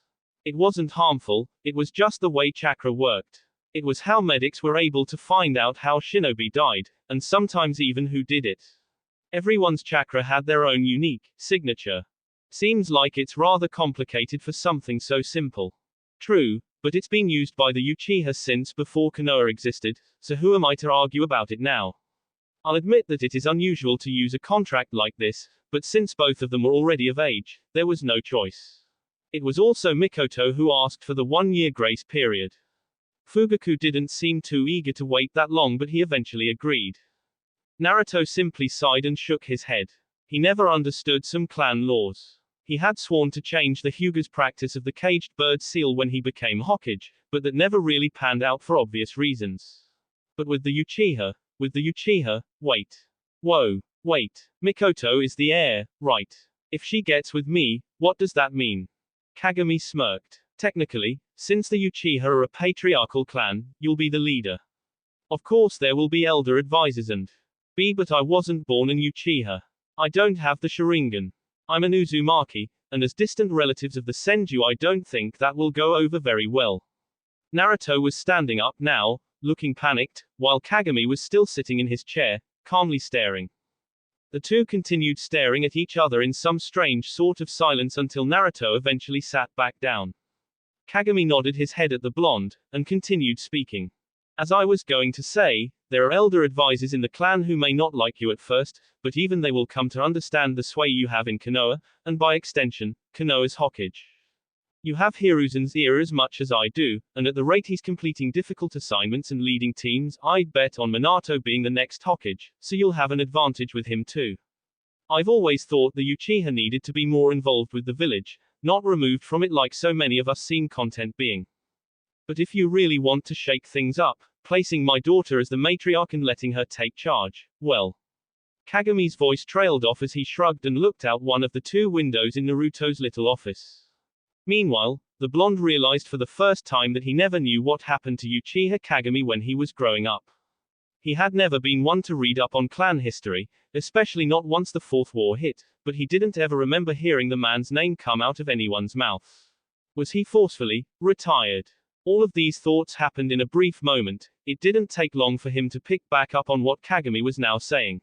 It wasn't harmful, it was just the way chakra worked. It was how medics were able to find out how shinobi died, and sometimes even who did it. Everyone's chakra had their own unique signature. Seems like it's rather complicated for something so simple. True, but it's been used by the Uchiha since before Konoha existed, so who am I to argue about it now? I'll admit that it is unusual to use a contract like this, but since both of them were already of age, there was no choice. It was also Mikoto who asked for the 1-year grace period. Fugaku didn't seem too eager to wait that long, but he eventually agreed. Naruto simply sighed and shook his head. He never understood some clan laws. He had sworn to change the Hyuga's practice of the caged bird seal when he became Hokage, but that never really panned out for obvious reasons. But with the Uchiha, wait. Whoa, wait. Mikoto is the heir, right? If she gets with me, what does that mean? Kagami smirked. Technically, since the Uchiha are a patriarchal clan, you'll be the leader. Of course there will be elder advisors and but I wasn't born an Uchiha. I don't have the Sharingan. I'm an Uzumaki, and as distant relatives of the Senju I don't think that will go over very well. Naruto was standing up now, looking panicked, while Kagami was still sitting in his chair, calmly staring. The two continued staring at each other in some strange sort of silence until Naruto eventually sat back down. Kagami nodded his head at the blonde, and continued speaking. As I was going to say, there are elder advisors in the clan who may not like you at first, but even they will come to understand the sway you have in Konoha, and by extension, Konoha's Hokage. You have Hiruzen's ear as much as I do, and at the rate he's completing difficult assignments and leading teams, I'd bet on Minato being the next Hokage, so you'll have an advantage with him too. I've always thought the Uchiha needed to be more involved with the village, not removed from it like so many of us seem content being. But if you really want to shake things up, placing my daughter as the matriarch and letting her take charge, well. Kagami's voice trailed off as he shrugged and looked out one of the two windows in Naruto's little office. Meanwhile, the blonde realized for the first time that he never knew what happened to Uchiha Kagami when he was growing up. He had never been one to read up on clan history, especially not once the Fourth War hit, but he didn't ever remember hearing the man's name come out of anyone's mouth. Was he forcefully retired? All of these thoughts happened in a brief moment. It didn't take long for him to pick back up on what Kagami was now saying.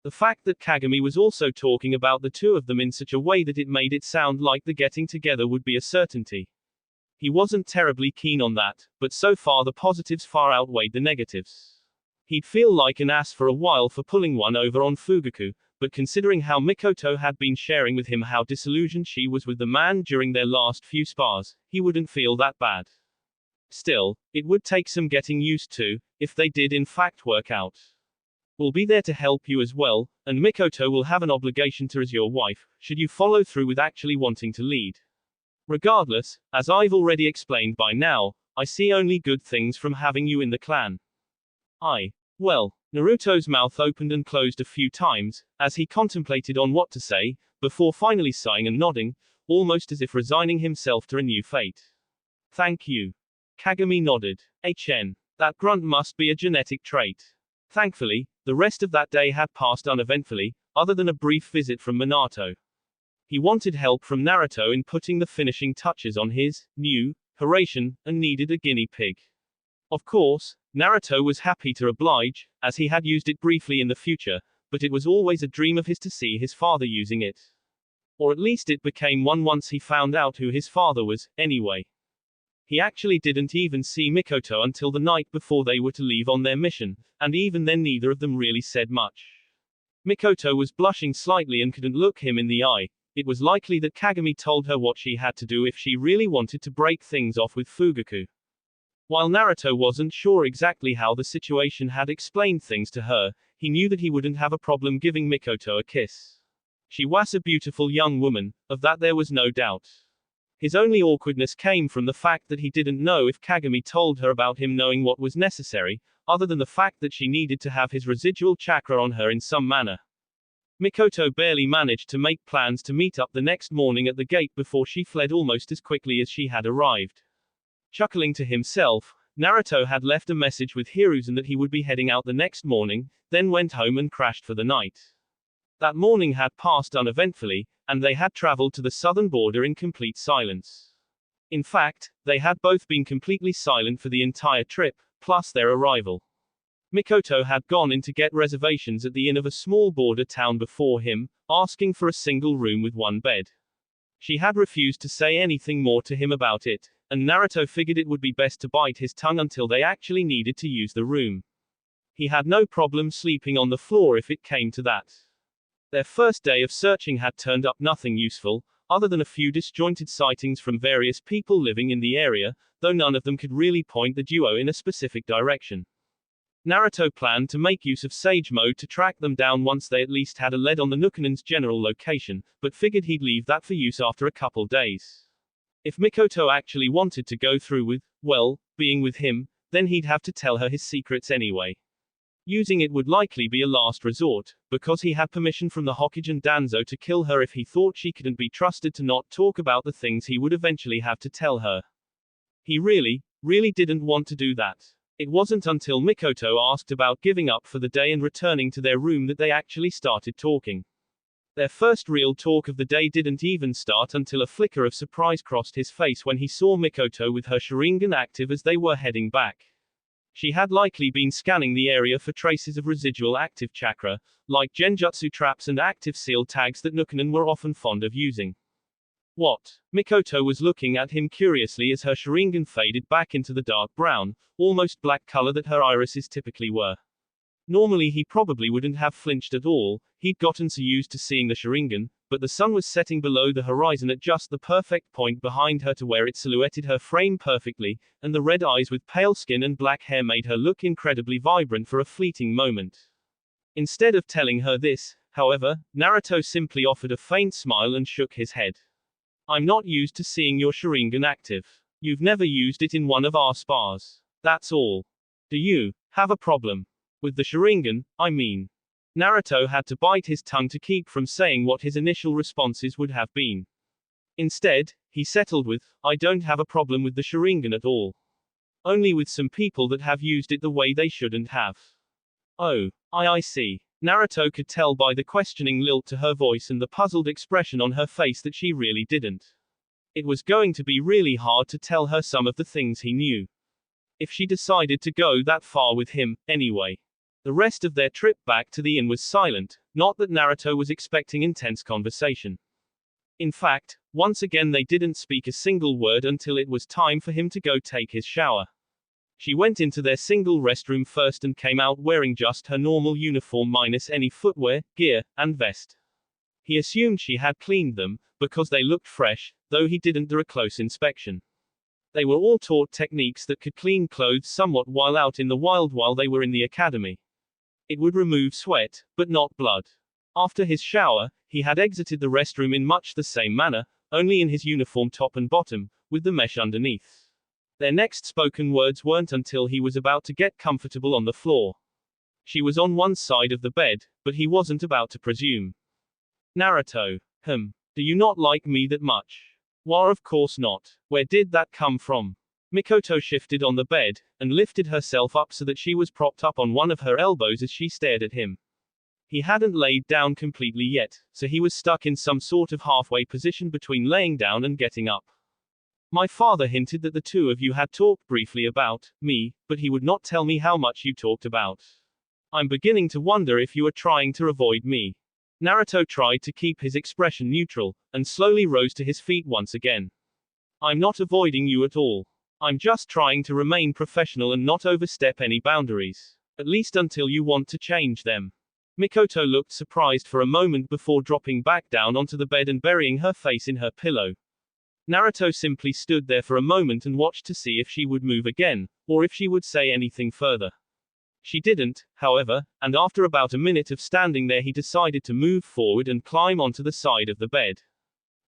The fact that Kagami was also talking about the two of them in such a way that it made it sound like the getting together would be a certainty. He wasn't terribly keen on that, but so far the positives far outweighed the negatives. He'd feel like an ass for a while for pulling one over on Fugaku, but considering how Mikoto had been sharing with him how disillusioned she was with the man during their last few spars, he wouldn't feel that bad. Still, it would take some getting used to, if they did in fact work out. We'll be there to help you as well, and Mikoto will have an obligation to as your wife, should you follow through with actually wanting to lead. Regardless, as I've already explained by now, I see only good things from having you in the clan. Well, Naruto's mouth opened and closed a few times, as he contemplated on what to say, before finally sighing and nodding, almost as if resigning himself to a new fate. Thank you. Kagami nodded. That grunt must be a genetic trait. Thankfully, the rest of that day had passed uneventfully, other than a brief visit from Minato. He wanted help from Naruto in putting the finishing touches on his new Hiraishin, and needed a guinea pig. Of course, Naruto was happy to oblige, as he had used it briefly in the future, but it was always a dream of his to see his father using it. Or at least it became one once he found out who his father was, anyway. He actually didn't even see Mikoto until the night before they were to leave on their mission, and even then neither of them really said much. Mikoto was blushing slightly and couldn't look him in the eye. It was likely that Kagami told her what she had to do if she really wanted to break things off with Fugaku. While Naruto wasn't sure exactly how the situation had explained things to her, he knew that he wouldn't have a problem giving Mikoto a kiss. She was a beautiful young woman, of that there was no doubt. His only awkwardness came from the fact that he didn't know if Kagami told her about him knowing what was necessary, other than the fact that she needed to have his residual chakra on her in some manner. Mikoto barely managed to make plans to meet up the next morning at the gate before she fled almost as quickly as she had arrived. Chuckling to himself, Naruto had left a message with Hiruzen that he would be heading out the next morning, then went home and crashed for the night. That morning had passed uneventfully, and they had traveled to the southern border in complete silence. In fact, they had both been completely silent for the entire trip, plus their arrival. Mikoto had gone in to get reservations at the inn of a small border town before him, asking for a single room with one bed. She had refused to say anything more to him about it, and Naruto figured it would be best to bite his tongue until they actually needed to use the room. He had no problem sleeping on the floor if it came to that. Their first day of searching had turned up nothing useful, other than a few disjointed sightings from various people living in the area, though none of them could really point the duo in a specific direction. Naruto planned to make use of Sage Mode to track them down once they at least had a lead on the Nukanen's general location, but figured he'd leave that for use after a couple days. If Mikoto actually wanted to go through with, well, being with him, then he'd have to tell her his secrets anyway. Using it would likely be a last resort, because he had permission from the Hokage and Danzo to kill her if he thought she couldn't be trusted to not talk about the things he would eventually have to tell her. He really didn't want to do that. It wasn't until Mikoto asked about giving up for the day and returning to their room that they actually started talking. Their first real talk of the day didn't even start until a flicker of surprise crossed his face when he saw Mikoto with her Sharingan active as they were heading back. She had likely been scanning the area for traces of residual active chakra, like genjutsu traps and active seal tags that Nukanen were often fond of using. What? Mikoto was looking at him curiously as her Sharingan faded back into the dark brown, almost black color that her irises typically were. Normally he probably wouldn't have flinched at all, he'd gotten so used to seeing the Sharingan, but the sun was setting below the horizon at just the perfect point behind her to where it silhouetted her frame perfectly, and the red eyes with pale skin and black hair made her look incredibly vibrant for a fleeting moment. Instead of telling her this, however, Naruto simply offered a faint smile and shook his head. I'm not used to seeing your Sharingan active. You've never used it in one of our spars. That's all. Do you have a problem with the Sharingan, I mean? Naruto had to bite his tongue to keep from saying what his initial responses would have been. Instead, he settled with, I don't have a problem with the Sharingan at all. Only with some people that have used it the way they shouldn't have. Oh, I see. Naruto could tell by the questioning lilt to her voice and the puzzled expression on her face that she really didn't. It was going to be really hard to tell her some of the things he knew. If she decided to go that far with him, anyway. The rest of their trip back to the inn was silent, not that Naruto was expecting intense conversation. In fact, once again they didn't speak a single word until it was time for him to go take his shower. She went into their single restroom first and came out wearing just her normal uniform minus any footwear, gear, and vest. He assumed she had cleaned them, because they looked fresh, though he didn't do a close inspection. They were all taught techniques that could clean clothes somewhat while out in the wild while they were in the academy. It would remove sweat, but not blood. After his shower, he had exited the restroom in much the same manner, only in his uniform top and bottom, with the mesh underneath. Their next spoken words weren't until he was about to get comfortable on the floor. She was on one side of the bed, but he wasn't about to presume. Naruto. Do you not like me that much? Why, of course not. Where did that come from? Mikoto shifted on the bed, and lifted herself up so that she was propped up on one of her elbows as she stared at him. He hadn't laid down completely yet, so he was stuck in some sort of halfway position between laying down and getting up. My father hinted that the two of you had talked briefly about me, but he would not tell me how much you talked about. I'm beginning to wonder if you are trying to avoid me. Naruto tried to keep his expression neutral, and slowly rose to his feet once again. I'm not avoiding you at all. I'm just trying to remain professional and not overstep any boundaries. At least until you want to change them. Mikoto looked surprised for a moment before dropping back down onto the bed and burying her face in her pillow. Naruto simply stood there for a moment and watched to see if she would move again, or if she would say anything further. She didn't, however, and after about a minute of standing there he decided to move forward and climb onto the side of the bed.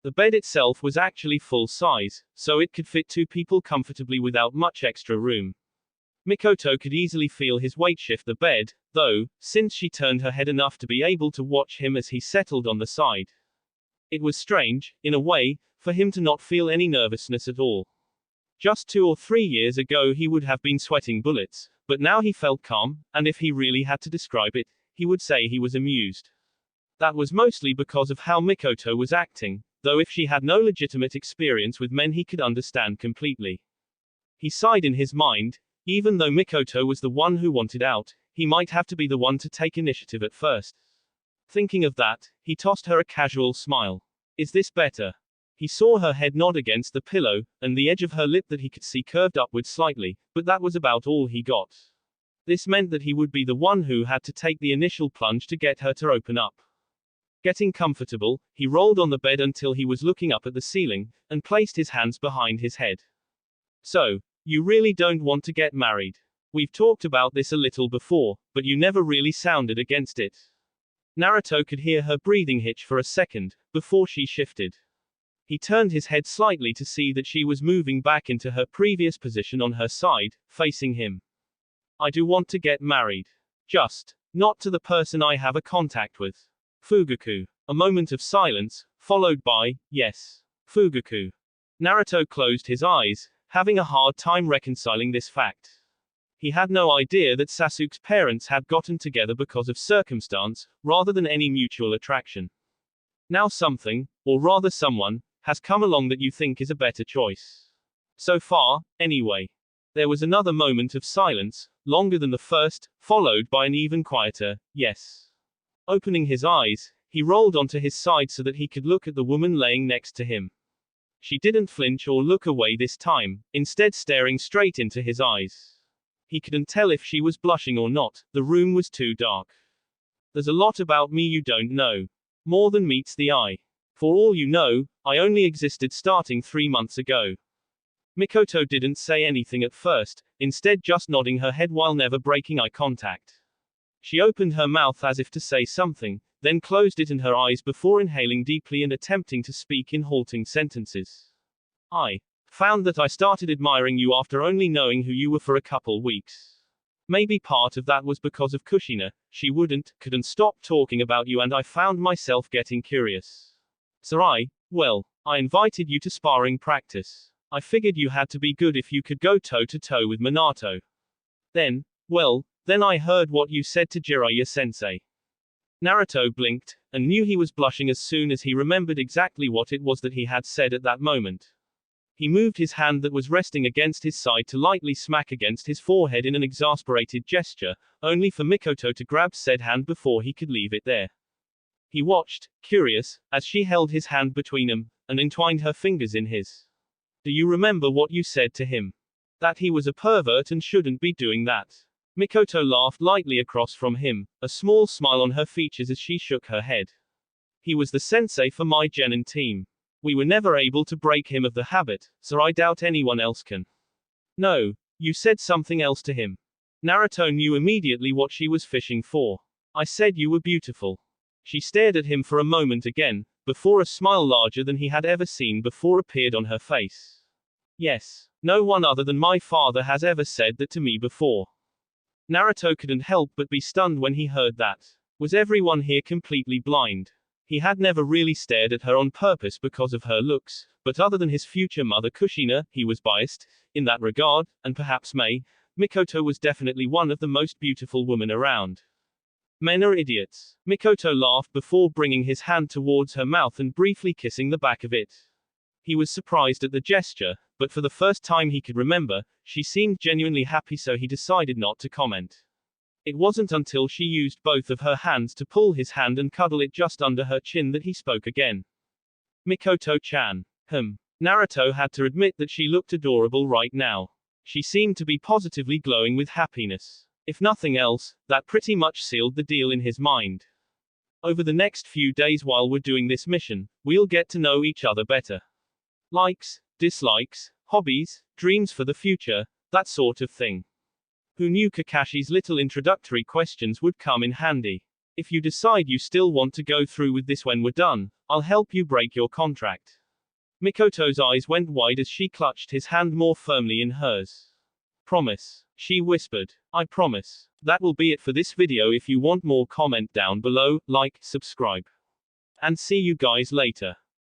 The bed itself was actually full size, so it could fit two people comfortably without much extra room. Mikoto could easily feel his weight shift the bed, though, since she turned her head enough to be able to watch him as he settled on the side. It was strange, in a way, for him to not feel any nervousness at all. Just 2 or 3 years ago he would have been sweating bullets, but now he felt calm, and if he really had to describe it, he would say he was amused. That was mostly because of how Mikoto was acting, though if she had no legitimate experience with men he could understand completely. He sighed in his mind. Even though Mikoto was the one who wanted out, he might have to be the one to take initiative at first. Thinking of that, he tossed her a casual smile. Is this better? He saw her head nod against the pillow, and the edge of her lip that he could see curved upward slightly, but that was about all he got. This meant that he would be the one who had to take the initial plunge to get her to open up. Getting comfortable, he rolled on the bed until he was looking up at the ceiling, and placed his hands behind his head. So, you really don't want to get married. We've talked about this a little before, but you never really sounded against it. Naruto could hear her breathing hitch for a second, before she shifted. He turned his head slightly to see that she was moving back into her previous position on her side, facing him. I do want to get married. Just, not to the person I have a contact with. Fugaku. A moment of silence, followed by, yes. Fugaku. Naruto closed his eyes, having a hard time reconciling this fact. He had no idea that Sasuke's parents had gotten together because of circumstance, rather than any mutual attraction. Now something, or rather someone, has come along that you think is a better choice. So far, anyway. There was another moment of silence, longer than the first, followed by an even quieter, yes. Opening his eyes, he rolled onto his side so that he could look at the woman laying next to him. She didn't flinch or look away this time, instead staring straight into his eyes. He couldn't tell if she was blushing or not, the room was too dark. There's a lot about me you don't know. More than meets the eye. For all you know, I only existed starting 3 months ago. Mikoto didn't say anything at first, instead just nodding her head while never breaking eye contact. She opened her mouth as if to say something, then closed it and her eyes before inhaling deeply and attempting to speak in halting sentences. I found that I started admiring you after only knowing who you were for a couple weeks. Maybe part of that was because of Kushina, she couldn't stop talking about you and I found myself getting curious. So I invited you to sparring practice. I figured you had to be good if you could go toe-to-toe with Minato. Then I heard what you said to Jiraiya-sensei. Naruto blinked, and knew he was blushing as soon as he remembered exactly what it was that he had said at that moment. He moved his hand that was resting against his side to lightly smack against his forehead in an exasperated gesture, only for Mikoto to grab said hand before he could leave it there. He watched, curious, as she held his hand between them, and entwined her fingers in his. Do you remember what you said to him? That he was a pervert and shouldn't be doing that. Mikoto laughed lightly across from him, a small smile on her features as she shook her head. He was the sensei for my genin team. We were never able to break him of the habit, so I doubt anyone else can. No, you said something else to him. Naruto knew immediately what she was fishing for. I said you were beautiful. She stared at him for a moment again, before a smile larger than he had ever seen before appeared on her face. Yes, no one other than my father has ever said that to me before. Naruto couldn't help but be stunned when he heard that. Was everyone here completely blind? He had never really stared at her on purpose because of her looks, but other than his future mother Kushina, he was biased, in that regard, and perhaps Mikoto was definitely one of the most beautiful women around. Men are idiots. Mikoto laughed before bringing his hand towards her mouth and briefly kissing the back of it. He was surprised at the gesture, but for the first time he could remember, she seemed genuinely happy so he decided not to comment. It wasn't until she used both of her hands to pull his hand and cuddle it just under her chin that he spoke again. Mikoto-chan. Naruto had to admit that she looked adorable right now. She seemed to be positively glowing with happiness. If nothing else, that pretty much sealed the deal in his mind. Over the next few days while we're doing this mission, we'll get to know each other better. Likes, dislikes, hobbies, dreams for the future, that sort of thing. Who knew Kakashi's little introductory questions would come in handy? If you decide you still want to go through with this when we're done, I'll help you break your contract. Mikoto's eyes went wide as she clutched his hand more firmly in hers. Promise, she whispered. I promise. That will be it for this video. If you want more, comment down below, like, subscribe. And see you guys later.